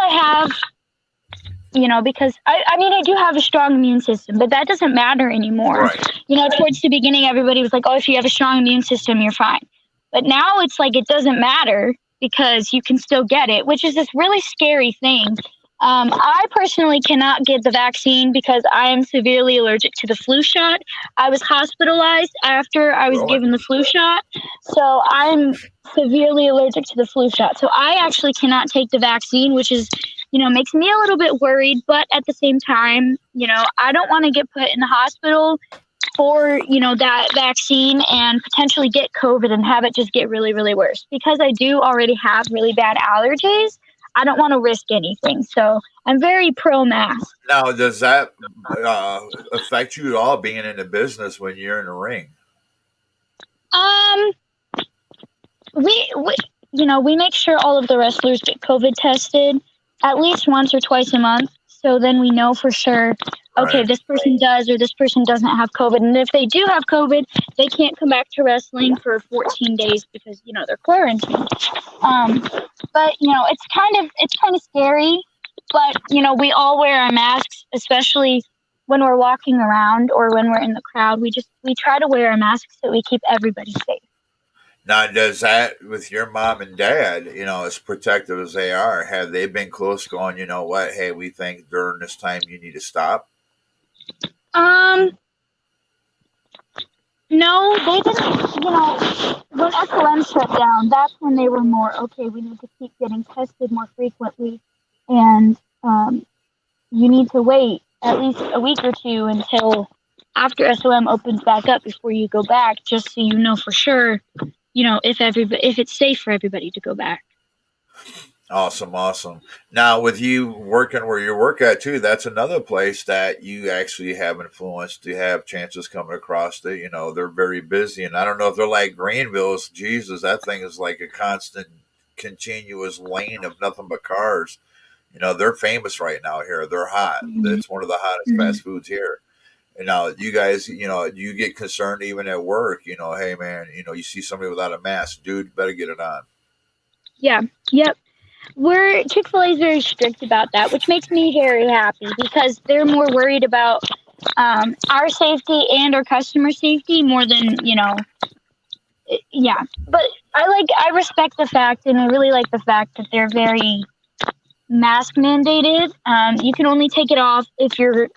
S2: because I mean, I do have a strong immune system, but that doesn't matter anymore.
S1: Right.
S2: Towards the beginning, everybody was like, "Oh, if you have a strong immune system, you're fine." But now it's like it doesn't matter because you can still get it, which is this really scary thing. I personally cannot get the vaccine because I am severely allergic to the flu shot. I was hospitalized after I was
S1: Really?
S2: given the flu shot, so I'm severely allergic to the flu shot. So I actually cannot take the vaccine, which is makes me a little bit worried. But at the same time, I don't want to get put in the hospital for that vaccine and potentially get COVID and have it just get really really worse because I do already have really bad allergies. I don't want to risk anything, so I'm very pro mask.
S1: Now, does that affect you at all being in the business when you're in the ring?
S2: um we make sure all of the wrestlers get COVID tested at least once or twice a month. So then we know for sure, okay,
S1: Right.
S2: this person does or this person doesn't have COVID. And if they do have COVID, they can't come back to wrestling for 14 days because, they're quarantined. Um, but, it's kind of scary. But, we all wear our masks, especially when we're walking around or when we're in the crowd. We try to wear our masks so we keep everybody safe.
S1: Now, does that with your mom and dad, as protective as they are, have they been close going, you know what, hey, we think during this time you need to stop?
S2: Um, No, they didn't. When SLM shut down, that's when they were more okay. We need to keep getting tested more frequently, and you need to wait at least a week or two until after SOM opens back up before you go back, just so you know for sure, if it's safe for everybody to go back.
S1: Awesome, awesome. Now, with you working where you work at too, that's another place that you actually have influence to have chances coming across. That they're very busy, and I don't know if they're like Greenville's. Jesus, that thing is like a constant, continuous lane of nothing but cars. They're famous right now here. They're hot.
S2: Mm-hmm.
S1: It's one of the hottest
S2: Mm-hmm.
S1: fast foods here. And now you guys, you get concerned even at work. Hey man, you see somebody without a mask, dude, better get it on.
S2: Yeah. Yep. Chick-fil-A is very strict about that, which makes me very happy because they're more worried about our safety and our customer safety more than yeah. But I respect the fact, and I really like the fact that they're very mask mandated. You can only take it off if you're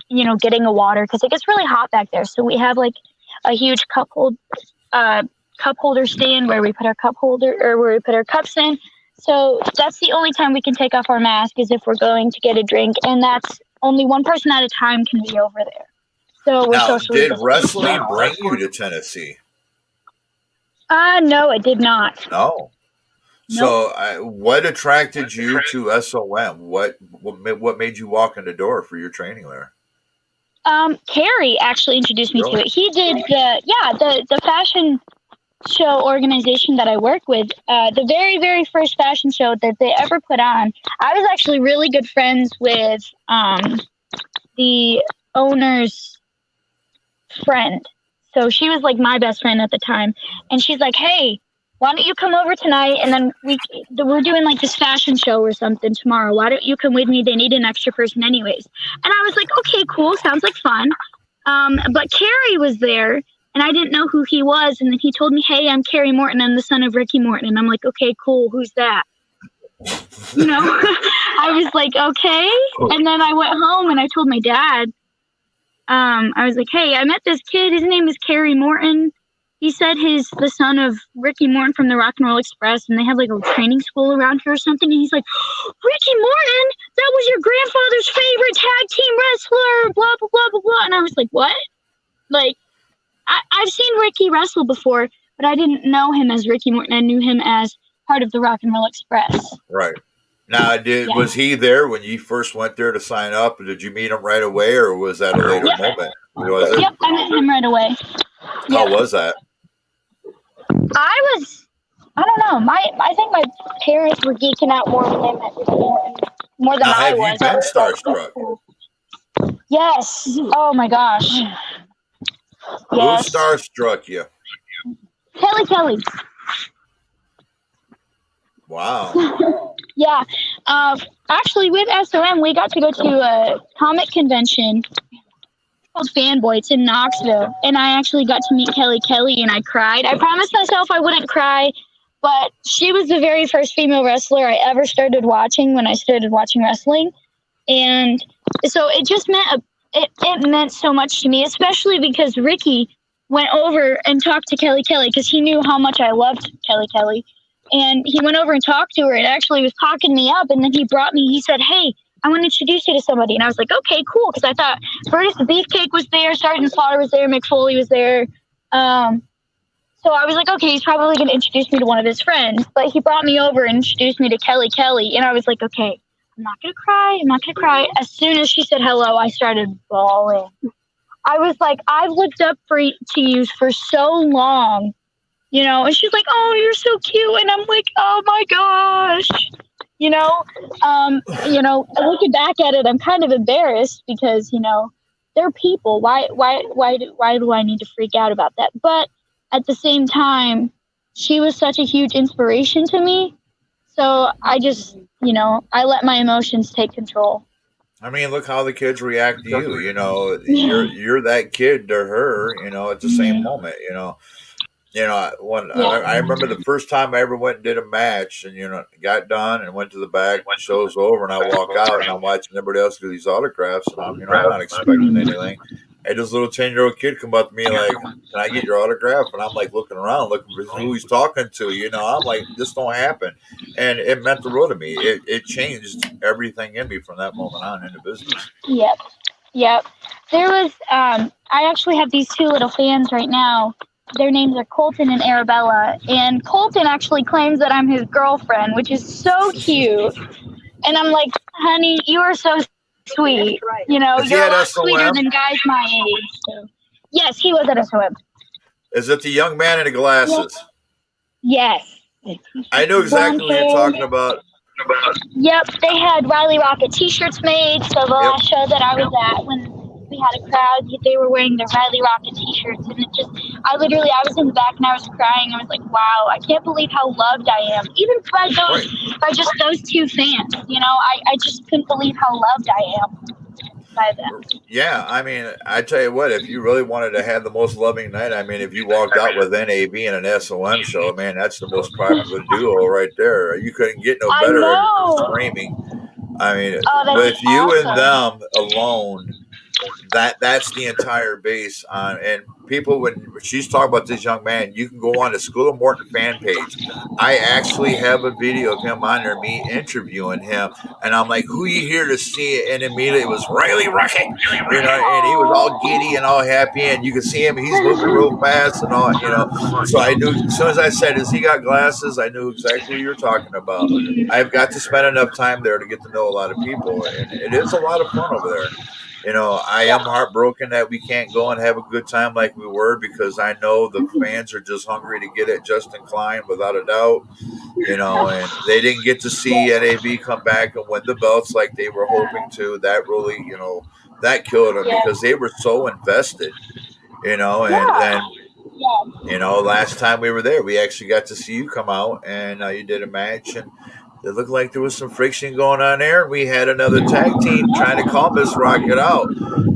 S2: getting a water because it gets really hot back there. So we have like a huge cup holder stand where we put our where we put our cups in. So that's the only time we can take off our mask is if we're going to get a drink, and that's only one person at a time can be over there. So we're
S1: Now,
S2: socially
S1: did
S2: distanced.
S1: wrestling bring you to Tennessee?
S2: No, it did not.
S1: No.
S2: Nope.
S1: So, what attracted you to SOM? What made you walk in the door for your training there?
S2: Carrie actually introduced me to
S1: Really?
S2: it. He did the fashion show organization that I work with. The very very first fashion show that they ever put on. I was actually really good friends with the owner's friend. So she was like my best friend at the time, and she's like, "Hey, why don't you come over tonight? And then we're doing like this fashion show or something tomorrow. Why don't you come with me? They need an extra person anyways." And I was like, "Okay, cool. Sounds like fun." But Carrie was there, and I didn't know who he was. And then he told me, "Hey, I'm Carrie Morton. I'm the son of Ricky Morton." And I'm like, "Okay, cool. Who's that?" I was like, "Okay." And then I went home and I told my dad. I was like, "Hey, I met this kid. His name is Carrie Morton. He said he's the son of Ricky Morton from the Rock and Roll Express, and they have like a training school around here or something." And he's like, "Ricky Morton? That was your grandfather's favorite tag team wrestler, blah, blah, blah, blah, blah." And I was like, "What?" Like, I've seen Ricky wrestle before, but I didn't know him as Ricky Morton. I knew him as part of the Rock and Roll Express.
S1: Right. Now, was he there when you first went there to sign up? Did you meet him right away, or was that a later moment? Was it?
S2: Yep, I met him right away.
S1: How was that?
S2: I don't know. I think my parents were geeking out more when they met Ricky Morton, more than
S1: Now,
S2: I
S1: have you
S2: was.
S1: been starstruck?
S2: Yes. Oh my gosh.
S1: Who
S2: Yes.
S1: starstruck you?
S2: Kelly.
S1: Wow.
S2: Yeah. Actually, with SOM, we got to go to a comic convention called Fanboy. It's in Knoxville, and I actually got to meet Kelly, and I cried. I promised myself I wouldn't cry, but she was the very first female wrestler I ever started watching when I started watching wrestling, and so it just meant it meant so much to me, especially because Ricky went over and talked to Kelly because he knew how much I loved Kelly. And he went over and talked to her and actually was talking me up. And then he said, "Hey, I want to introduce you to somebody." And I was like, "Okay, cool." Because I thought Brutus the Beefcake was there, Sergeant Slaughter was there, Mick Foley was there. So I was like, okay, he's probably going to introduce me to one of his friends. But he brought me over and introduced me to Kelly. And I was like, okay, I'm not going to cry. As soon as she said hello, I started bawling. I was like, I've looked up to you for so long. And she's like, "Oh, you're so cute." And I'm like, "Oh my gosh." Looking back at it, I'm kind of embarrassed because, they're people. Why do I need to freak out about that? But at the same time, she was such a huge inspiration to me. So I just, I let my emotions take control.
S1: I mean, look how the kids react to you. You're that kid to her. At the same moment. I remember the first time I ever went and did a match, and got done and went to the back. Show's over, and I walk out, and I'm watching everybody else do these autographs, and I'm not expecting anything. And this little 10-year-old kid come up to me like, "Can I get your autograph?" And I'm like looking around, looking for who he's talking to. I'm like, this don't happen, and it meant the world to me. It changed everything in me from that moment on in the business.
S2: Yep. There was I actually have these two little fans right now. Their names are Colton and Arabella, and Colton actually claims that I'm his girlfriend, which is so cute. And I'm like, honey, you are so sweet. You know,
S1: Is he
S2: you're a
S1: at
S2: lot sweeter
S1: SOM?
S2: than guys my age. So. Yes, he was at SOM.
S1: Is it the young man in the glasses?
S2: Yes.
S1: I know
S2: Blonde
S1: exactly what you're
S2: hair.
S1: talking about.
S2: Yep, they had Riley Rocket T-shirts made. So the
S1: Yep.
S2: last show that I was at, when we had a crowd, they were wearing their Riley Rocket T-shirts, and I was in the back and I was crying. I was like, wow, I can't believe how loved I am, even
S1: Right.
S2: by just those two fans. You know, I just couldn't believe how loved I am by them.
S1: Yeah, I mean, I tell you what, if you really wanted to have the most loving night, I mean, if you walked out with NAB and an SOM show, man, that's the most popular duo right there. You couldn't get no
S2: I
S1: better
S2: know.
S1: streaming. I mean,
S2: Oh,
S1: with
S2: that's
S1: you and
S2: awesome.
S1: them alone, that's the entire base on. And people, when she's talking about this young man, you can go on the School of Morton fan page. I actually have a video of him on there, me interviewing him, and I'm like, "Who you here to see?" And immediately it was Riley Rocket, and he was all giddy and all happy, and you can see him; he's moving real fast and all. So I knew as soon as I said, "Has he got glasses?" I knew exactly what you were talking about. I've got to spend enough time there to get to know a lot of people, and it is a lot of fun over there. I am
S2: Yeah.
S1: heartbroken that we can't go and have a good time like we were because I know the fans are just hungry to get at Justin Klein without a doubt. And they didn't get to see NAB come back and win the belts like they were hoping to. That really, that killed them
S2: Yeah.
S1: because they were so invested. And
S2: Yeah.
S1: then last time we were there, we actually got to see you come out and you did a match, and it looked like there was some friction going on there. We had another tag team trying to call Ms.Rocket out.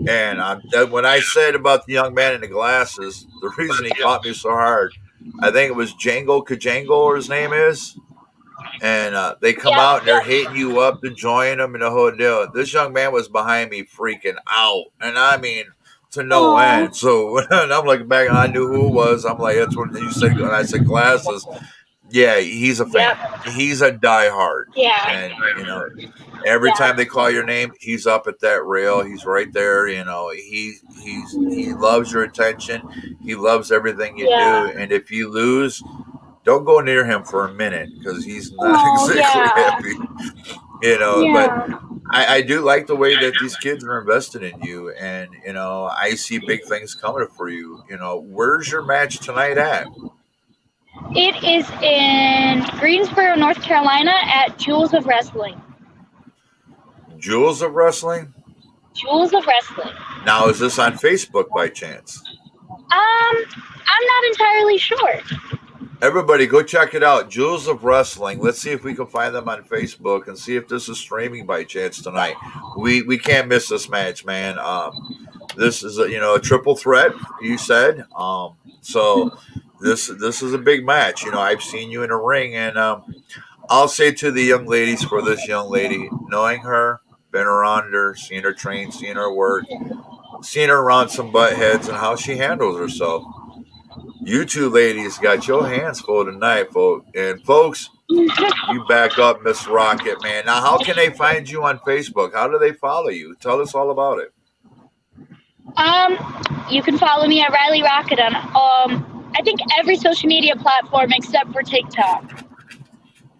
S1: And when I said about the young man in the glasses, the reason he caught me so hard, I think it was Django Kajango, or his name is. And they come
S2: Yep.
S1: out and they're
S2: Yep.
S1: hating you up to join them and the whole deal. This young man was behind me freaking out. And I mean, to no
S2: Aw.
S1: end. So when I'm looking back and I knew who it was, I'm like, that's when you said, and I said glasses. Yeah, he's a fan.
S2: Yep.
S1: He's a diehard.
S2: Yeah.
S1: And, every
S2: Yeah.
S1: time they call your name, he's up at that rail. He's right there. He loves your attention. He loves everything you do.
S2: Yeah.
S1: And if you lose, don't go near him for a minute because he's not
S2: Oh,
S1: exactly
S2: yeah.
S1: happy. But
S2: Yeah.
S1: I do like the way that these kids are invested in you, and I see big things coming for you. Where's your match tonight at?
S2: It is in Greensboro, North Carolina at Jewels of Wrestling.
S1: Jewels of Wrestling.
S2: Jewels of Wrestling.
S1: Now, is this on Facebook by chance?
S2: I'm not entirely sure.
S1: Everybody, go check it out. Jewels of Wrestling. Let's see if we can find them on Facebook and see if this is streaming by chance tonight. We can't miss this match, man. This is a triple threat. You said. So this is a big match. I've seen you in a ring, and I'll say to the young ladies, for this young lady, knowing her, been around her, seen her train, seen her work, seen her around some butt heads, and how she handles herself. You two ladies got your hands full tonight, folks. And folks, you back up Ms.Rocket, man. Now, how can they find you on Facebook? How do they follow you? Tell us all about it.
S2: You can follow me at Riley Rocket on I think every social media platform except for TikTok.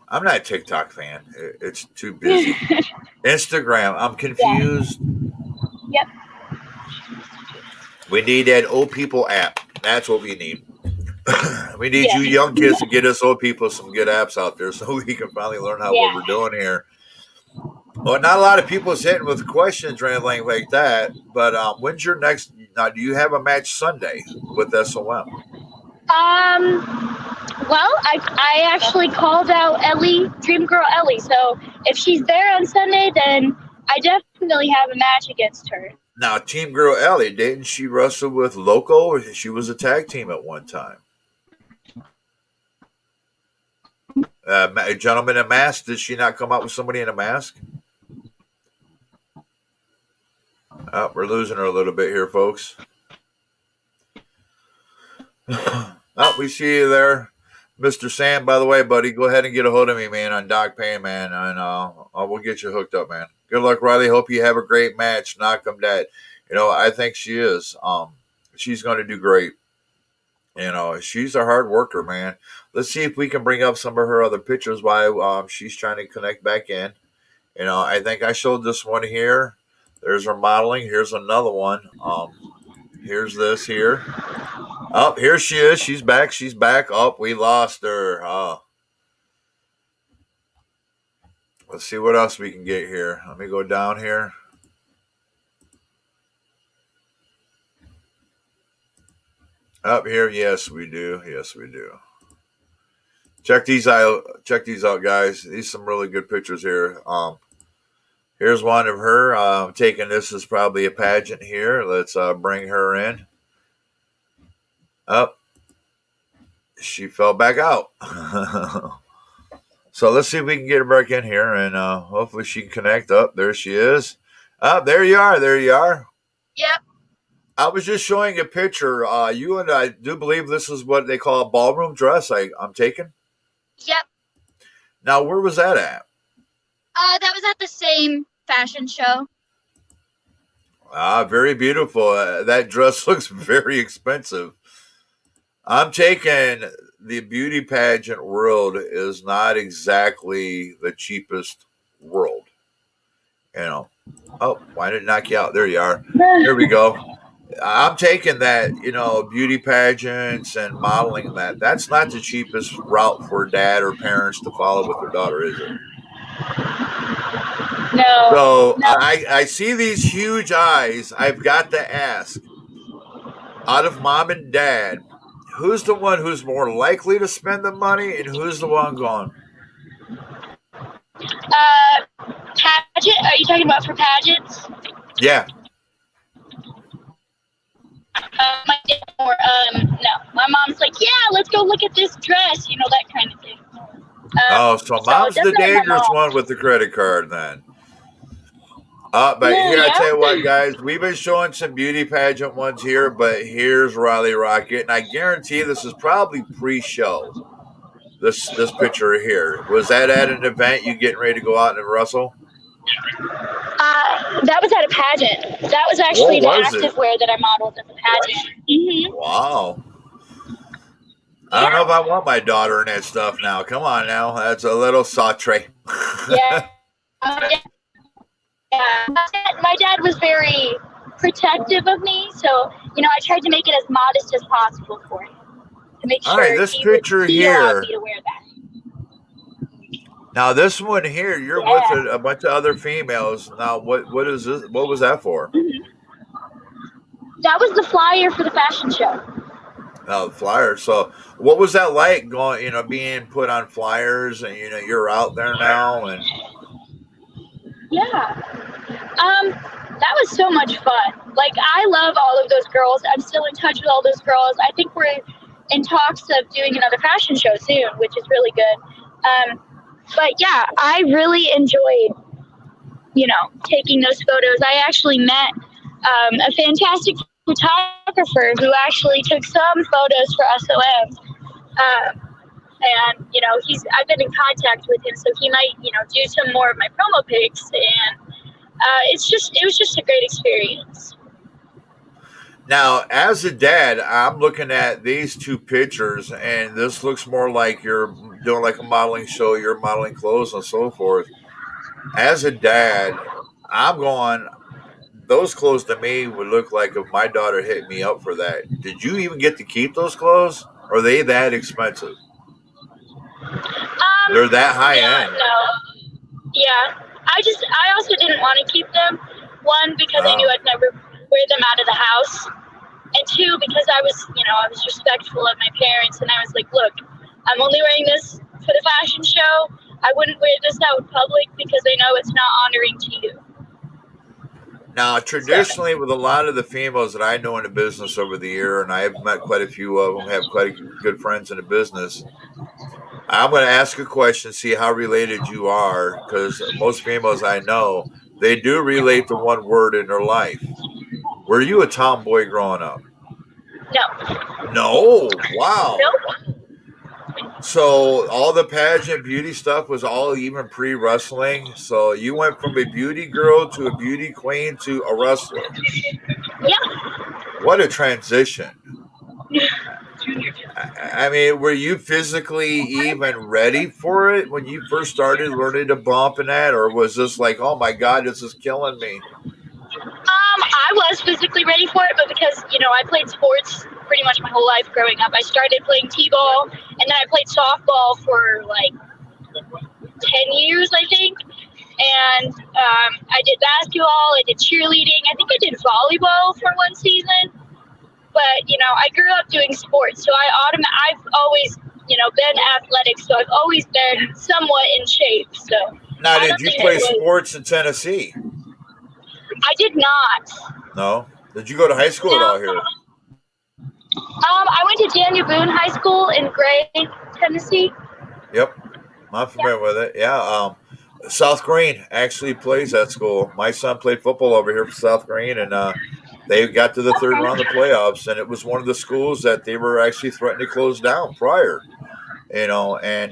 S1: I'm not a TikTok fan. It's too busy. Instagram, I'm
S2: Yeah.
S1: confused.
S2: Yep.
S1: We need that old people app. That's what we need. We need
S2: Yeah.
S1: you young kids to get us old people some good apps out there so we can finally learn what
S2: Yeah.
S1: we're doing here. Well, not a lot of people is hitting with questions or anything like that. But when's your next? Now, do you have a match Sunday with SOM?
S2: Well, I actually called out Ellie, Dream Girl Ellie. So if she's there on Sunday, then I definitely have a match against her.
S1: Now, Team Girl Ellie, didn't she wrestle with Loco? Or she was a tag team at one time. A gentleman in a mask. Did she not come out with somebody in a mask? Oh, we're losing her a little bit here, folks. Oh, we see you there, Mr. Sam. By the way, buddy, go ahead and get a hold of me, man, on Doc Payne, man, and we'll get you hooked up, man. Good luck, Riley. Hope you have a great match. Knock 'em dead. I think she is. She's going to do great. She's a hard worker, man. Let's see if we can bring up some of her other pictures while she's trying to connect back in. I think I showed this one here. There's her modeling. Here's another one. Here's this here. Oh, here she is. She's back. She's back. Oh, we lost her. Let's see what else we can get here. Let me go down here. Up here, yes, we do. Yes, we do. Check these out. Check these out, guys. These some really good pictures here. Here's one of her. Taking this is probably a pageant here. Let's bring her in. Up. She fell back out. So let's see if we can get her back in here, and hopefully she can connect. Up there, she is. Up there you are. There you are.
S2: Yep.
S1: I was just showing a picture. You and I do believe this is what they call a ballroom dress. I'm taking.
S2: Yep.
S1: Now, where was that at?
S2: That was at the same fashion show.
S1: Very beautiful. That dress looks very expensive. I'm taking the beauty pageant world is not exactly the cheapest world. Oh, why did it knock you out? There you are. Here we go. I'm taking that, beauty pageants and modeling that's not the cheapest route for dad or parents to follow with their daughter, is it?
S2: No.
S1: So I see these huge eyes. I've got to ask, out of mom and dad, who's the one who's more likely to spend the money and who's the one going?
S2: Pageant? Are you talking about for pageants?
S1: Yeah.
S2: My dad no. My mom's like, yeah, let's go look at this dress, that kind of thing.
S1: So mom's the dangerous one with the credit card then. But here, I tell you what, guys, we've been showing some beauty pageant ones here, but here's Riley Rocket, and I guarantee this is probably pre-show. This picture here, was that at an event? You getting ready to go out and wrestle?
S2: That was at a pageant. That was actually the activewear that I modeled at the pageant. Mm-hmm.
S1: Wow. I don't know if I want my daughter in that stuff now. Come on now, that's a little sautre.
S2: Yeah. Yeah, my dad was very protective of me, so I tried to make it as modest as possible for him to make sure.
S1: All right, this picture here.
S2: Me to wear that.
S1: Now this one here, you're with a bunch of other females. Now, what is this? What was that for?
S2: Mm-hmm. That was the flyer for the fashion show.
S1: Oh, the flyer. So, what was that like? Going, being put on flyers, and you're out there now, and.
S2: Yeah. That was so much fun. Like, I love all of those girls. I'm still in touch with all those girls. I think we're in talks of doing another fashion show soon, which is really good. But yeah, I really enjoyed, taking those photos. I actually met a fantastic photographer who actually took some photos for SOMs. And, I've been in contact with him, so he might, do some more of my promo pics, and it was just a great experience.
S1: Now, as a dad, I'm looking at these two pictures, and this looks more like you're doing like a modeling show, you're modeling clothes and so forth. As a dad, I'm going, those clothes to me would look like if my daughter hit me up for that. Did you even get to keep those clothes? Or are they that expensive? They're that high end.
S2: No. Yeah. I also didn't want to keep them. One, because I knew I'd never wear them out of the house. And two, because I was respectful of my parents, and I was like, look, I'm only wearing this for the fashion show. I wouldn't wear this out in public because I know it's not honoring to you.
S1: Now, traditionally, with a lot of the females that I know in the business over the year, and I have met quite a few of them, have quite good friends in the business, I'm going to ask a question, see how related you are, because most females I know, they do relate to one word in their life. Were you a tomboy growing up?
S2: No.
S1: No? Wow.
S2: Nope.
S1: So all the pageant beauty stuff was all even pre-wrestling. So you went from a beauty girl to a beauty queen to a wrestler.
S2: Yeah.
S1: What a transition. I mean, were you physically even ready for it when you first started learning to bump and that, or was this like, oh my god, this is killing me?
S2: I was physically ready for it, but because I played sports pretty much my whole life growing up. I started playing t-ball, and then I played softball for like 10 years, I think. And I did basketball. I did cheerleading. I think I did volleyball for one season. But I grew up doing sports, so I've always been athletic, so I've always been somewhat in shape. So
S1: Now,
S2: I
S1: did
S2: don't
S1: you
S2: think it
S1: play
S2: was.
S1: sports in Tennessee?
S2: I did not.
S1: No. Did you go to high school at all
S2: No.
S1: here?
S2: I went to Daniel Boone High School in Gray, Tennessee.
S1: Yep, I'm familiar with it. Yeah. South Green actually plays that school. My son played football over here for South Green, and they got to the third round of the playoffs, and it was one of the schools that they were actually threatening to close down prior. And
S2: Oh
S1: then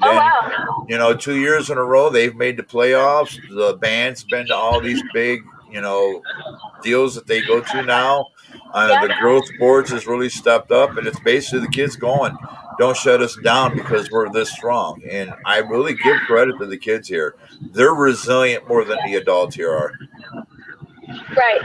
S2: wow.
S1: 2 years in a row they've made the playoffs. The band's been to all these big deals that they go to now. The
S2: Yeah.
S1: growth sports has really stepped up, and it's basically the kids going, "Don't shut us down because we're this strong." And I really give credit to the kids here; they're resilient more than the adults here are.
S2: Right.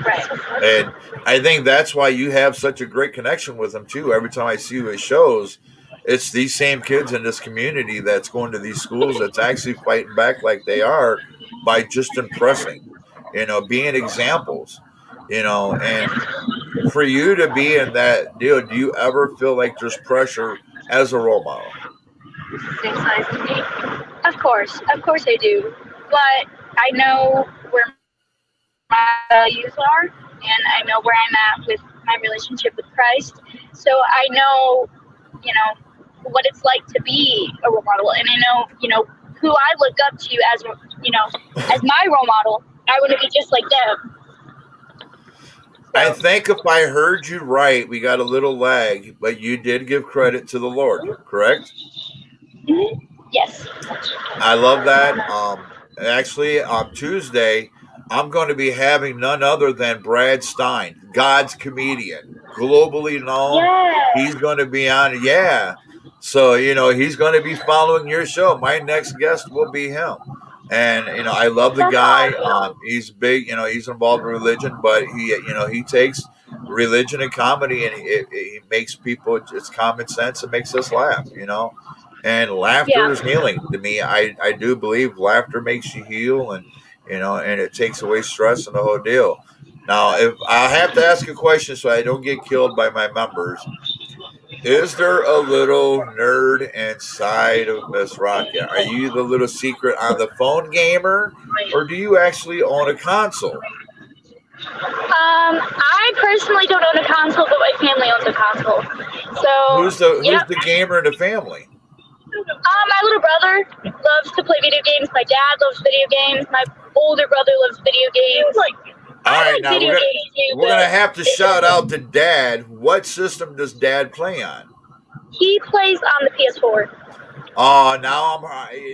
S2: Right.
S1: And I think that's why you have such a great connection with them too. Every time I see you at shows, it's these same kids in this community that's going to these schools that's actually fighting back like they are by just impressing, being examples, and for you to be in that deal, do you ever feel like there's pressure as a role model?
S2: Same size to me. Of course I do. But I know where my values are, and I know where I'm at with my relationship with Christ. So I know, what it's like to be a role model, and I know, who I look up to as my role model. I want to be just like them.
S1: I
S2: So,
S1: think if I heard you right, we got a little lag, but you did give credit to the Lord, correct?
S2: yes.
S1: I love that. Actually, on Tuesday, I'm going to be having none other than Brad Stein, God's comedian, globally known. He's
S2: Yes.
S1: going to be on. Yeah. So, he's going to be following your show. My next guest will be him. And, I love the
S2: That's
S1: guy.
S2: awesome.
S1: He's big, he's involved in religion, but he takes religion and comedy and he makes people, it's common sense. It makes us laugh. And laughter
S2: Yeah.
S1: is healing to me. I do believe laughter makes you heal, and it takes away stress and the whole deal. Now, if I have to ask a question so I don't get killed by my members, is there a little nerd inside of Ms.Rocket? Are you the little secret on the phone gamer, or do you actually own a console?
S2: I personally don't own a console, but my family owns a console. So,
S1: Who's
S2: yep.
S1: the gamer in the family?
S2: My little brother loves to play video games. My dad loves video games. My older brother loves video games.
S1: All
S2: I
S1: right,
S2: like
S1: now
S2: video games too,
S1: we're gonna
S2: but
S1: have to shout out to Dad. What system does Dad play on?
S2: he plays on the PS4.
S1: Oh, now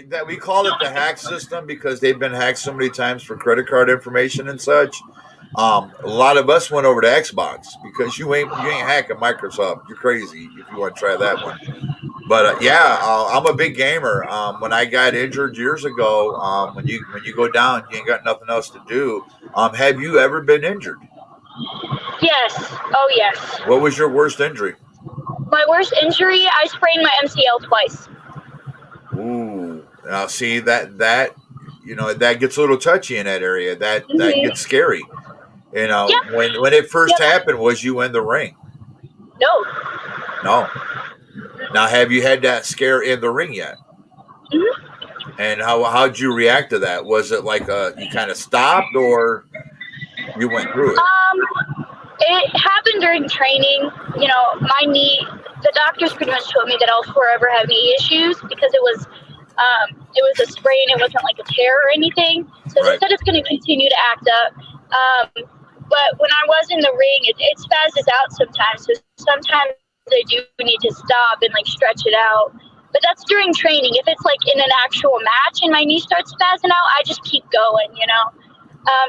S1: that we call it the hack system because they've been hacked so many times for credit card information and such. A lot of us went over to Xbox because you ain't hacking Microsoft. You're crazy if you want to try that one. But yeah, I'm a big gamer. When I got injured years ago, when you go down, you ain't got nothing else to do. Have you ever been injured?
S2: Yes. Oh, yes.
S1: What was your worst injury?
S2: My worst injury, I sprained my MCL twice.
S1: Ooh, now see that gets a little touchy in that area. That gets
S2: Mm-hmm.
S1: scary.
S2: Yep.
S1: When it first
S2: Yep.
S1: happened, was you in the ring?
S2: No.
S1: No. Now, have you had that scare in the ring yet?
S2: Mm-hmm.
S1: And how'd you react to that? Was it like you kind of stopped or you went through it?
S2: It happened during training. My knee. The doctors pretty much told me that I'll forever have knee issues because it was a sprain. It wasn't like a tear or anything. So they
S1: Right.
S2: said it's going to continue to act up. But when I was in the ring, it spazzes out sometimes. So sometimes I do need to stop and like stretch it out. But that's during training. If it's like in an actual match and my knee starts spazzing out, I just keep going,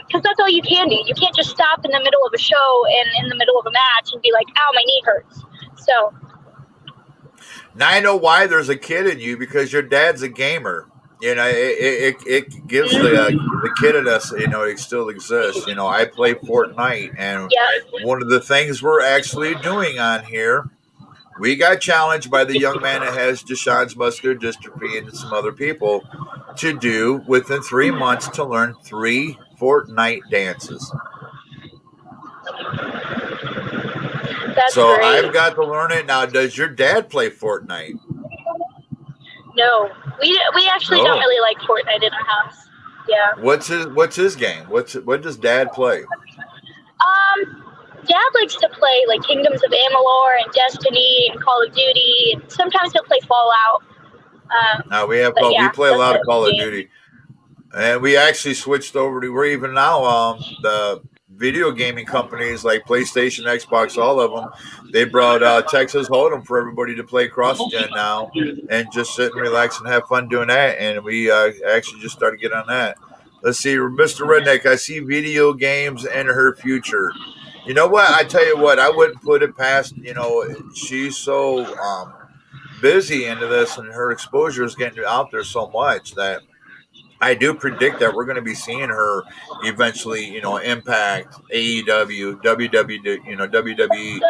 S2: because that's all you can do. You can't just stop in the middle of a show and in the middle of a match and be like, ow, my knee hurts. So.
S1: Now I know why there's a kid in you, because your dad's a gamer. It gives the kid in us, it still exists. I play Fortnite, and
S2: Yeah.
S1: one of the things we're actually doing on here, we got challenged by the young man that has Deshaun's muscular dystrophy and some other people to do within 3 months to learn 3 Fortnite dances.
S2: That's
S1: So
S2: great.
S1: I've got to learn it now. Does your dad play Fortnite?
S2: No, we actually don't really like Fortnite in our house. Yeah.
S1: What's his game? What does Dad play?
S2: Dad likes to play like Kingdoms of Amalur and Destiny and Call of Duty, and sometimes he'll play Fallout.
S1: Now we play a lot of Call of Duty, and we actually switched over to, we're even now the video gaming companies like PlayStation, Xbox, all of them. They brought Texas Hold'em for everybody to play cross-gen now, and just sit and relax and have fun doing that. And we actually just started getting on that. Let's see, Mr. Redneck. I see video games and her future. You know what? I tell you what, I wouldn't put it past. She's so busy into this, and her exposure is getting out there so much that I do predict that we're going to be seeing her eventually, Impact, AEW, WWE.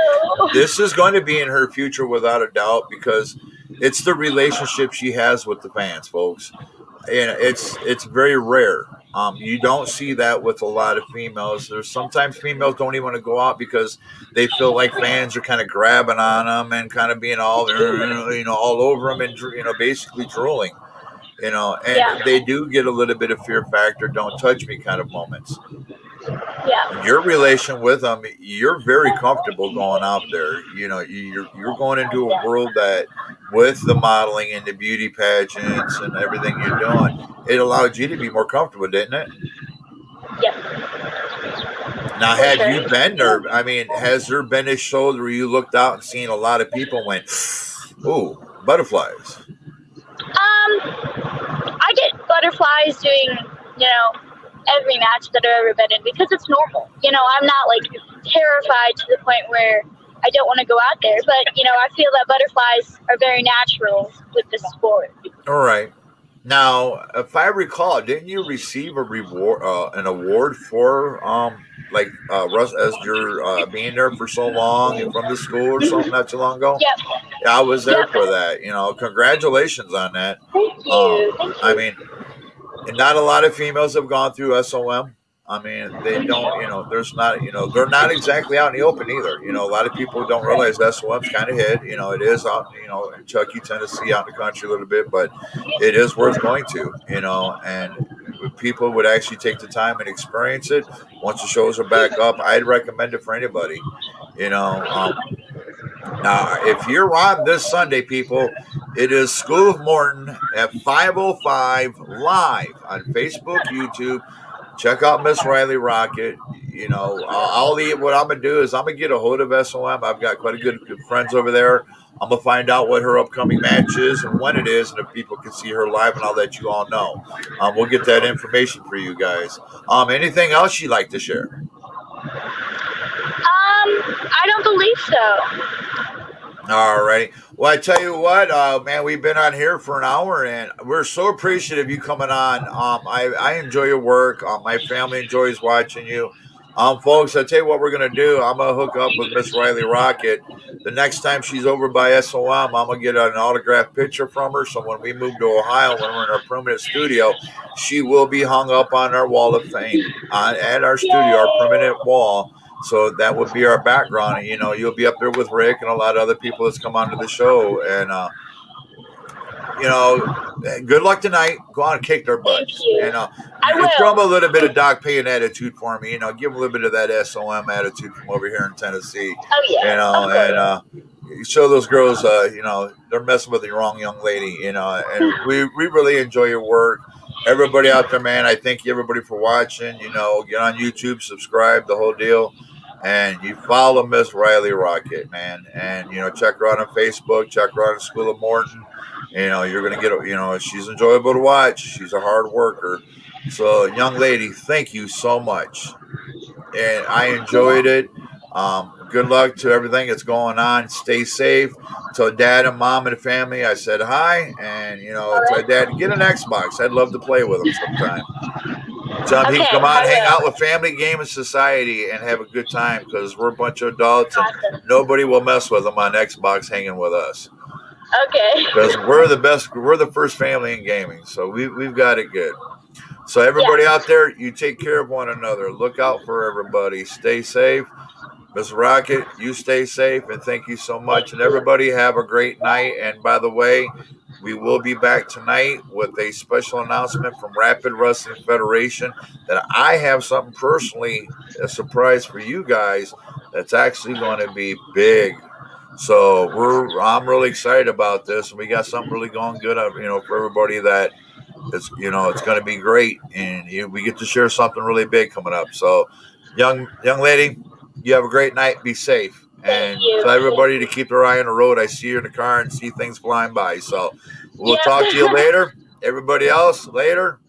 S1: This is going to be in her future without a doubt, because it's the relationship she has with the fans, folks. And it's very rare. You don't see that with a lot of females. There's sometimes females don't even want to go out because they feel like fans are kind of grabbing on them and kind of being all all over them and basically drooling. And they do get a little bit of fear factor, don't touch me kind of moments.
S2: Yeah.
S1: Your relation with them, you're very comfortable going out there. You're going into a world that, with the modeling and the beauty pageants and everything you're doing, it allowed you to be more comfortable, didn't it?
S2: Yep.
S1: Now, have you been there? I mean, has there been a show where you looked out and seen a lot of people went, "Ooh, butterflies"?
S2: I get butterflies doing, every match that I've ever been in, because it's normal. I'm not like terrified to the point where I don't want to go out there, but I feel that butterflies are very natural with this sport.
S1: All right. Now, if I recall, didn't you receive a reward, an award for Russ, as you're being there for so long and from the school or something not too long ago?
S2: Yep.
S1: Yeah, I was there for that. Congratulations on that.
S2: Thank you. Thank you.
S1: I mean, and not a lot of females have gone through SOM. I mean, they don't, there's not, they're not exactly out in the open either. A lot of people don't realize SOM's kind of hid. It is out, in Chucky, Tennessee, out in the country a little bit, but it is worth going to, and if people would actually take the time and experience it. Once the shows are back up, I'd recommend it for anybody, Now, if you're on this Sunday, people, it is School of Morton at 5:05 live on Facebook, YouTube. Check out Miss Riley Rocket. What I'm gonna do is I'm gonna get a hold of SOM. I've got quite a good friends over there. I'm gonna find out what her upcoming match is and when it is, and if people can see her live, and I'll let you all know. We'll get that information for you guys. Anything else you'd like to share?
S2: I don't believe so.
S1: All right. Well, I tell you what, man, we've been on here for an hour, and we're so appreciative of you coming on. I enjoy your work. My family enjoys watching you. Folks, I tell you what we're going to do. I'm going to hook up with Miss Riley Rocket. The next time she's over by SOM, I'm going to get an autographed picture from her. So when we move to Ohio, when we're in our permanent studio, she will be hung up on our wall of fame at our studio, our permanent wall. So that would be our background. You'll be up there with Rick and a lot of other people that's come onto the show. And, good luck tonight. Go on and kick their butts. Throw them a little bit of Doc Payne attitude for me. Give them a little bit of that SOM attitude from over here in Tennessee.
S2: Oh, yeah.
S1: And show those girls, they're messing with the wrong young lady, and we really enjoy your work. Everybody out there, man, I thank you, everybody, for watching. Get on YouTube, subscribe, the whole deal. And you follow Miss Riley Rocket, man. And, check her out on Facebook, check her out in School of Morton. You're going to get, she's enjoyable to watch. She's a hard worker. So, young lady, thank you so much. And I enjoyed it. Good luck to everything that's going on. Stay safe. Tell dad and mom and the family I said hi. And,
S2: All
S1: tell
S2: right.
S1: dad, get an Xbox. I'd love to play with him sometime. Tell him he can
S2: Okay,
S1: come out
S2: I
S1: and hang out
S2: will.
S1: with family, game, and society and have a good time because we're a bunch of adults and
S2: Awesome.
S1: nobody will mess with them on Xbox hanging with us
S2: Okay.
S1: because we're the best. We're the first family in gaming, so we've got it good. So everybody
S2: Yes.
S1: out there, you take care of one another. Look out for everybody. Stay safe. Ms.Rocket, you stay safe and thank you so much.
S2: Thank
S1: And
S2: you.
S1: everybody have a great night. And by the way, we will be back tonight with a special announcement from Rapid Wrestling Federation that I have something personally, a surprise for you guys that's actually going to be big. So I'm really excited about this, and we got something really going good, for everybody that it's going to be great, and we get to share something really big coming up. So, young lady, you have a great night. Be safe,
S2: Thank
S1: and
S2: you.
S1: tell everybody to keep their eye on the road. I see you in the car and see things flying by. So, we'll talk to you
S2: Yep.
S1: later. Everybody else, later.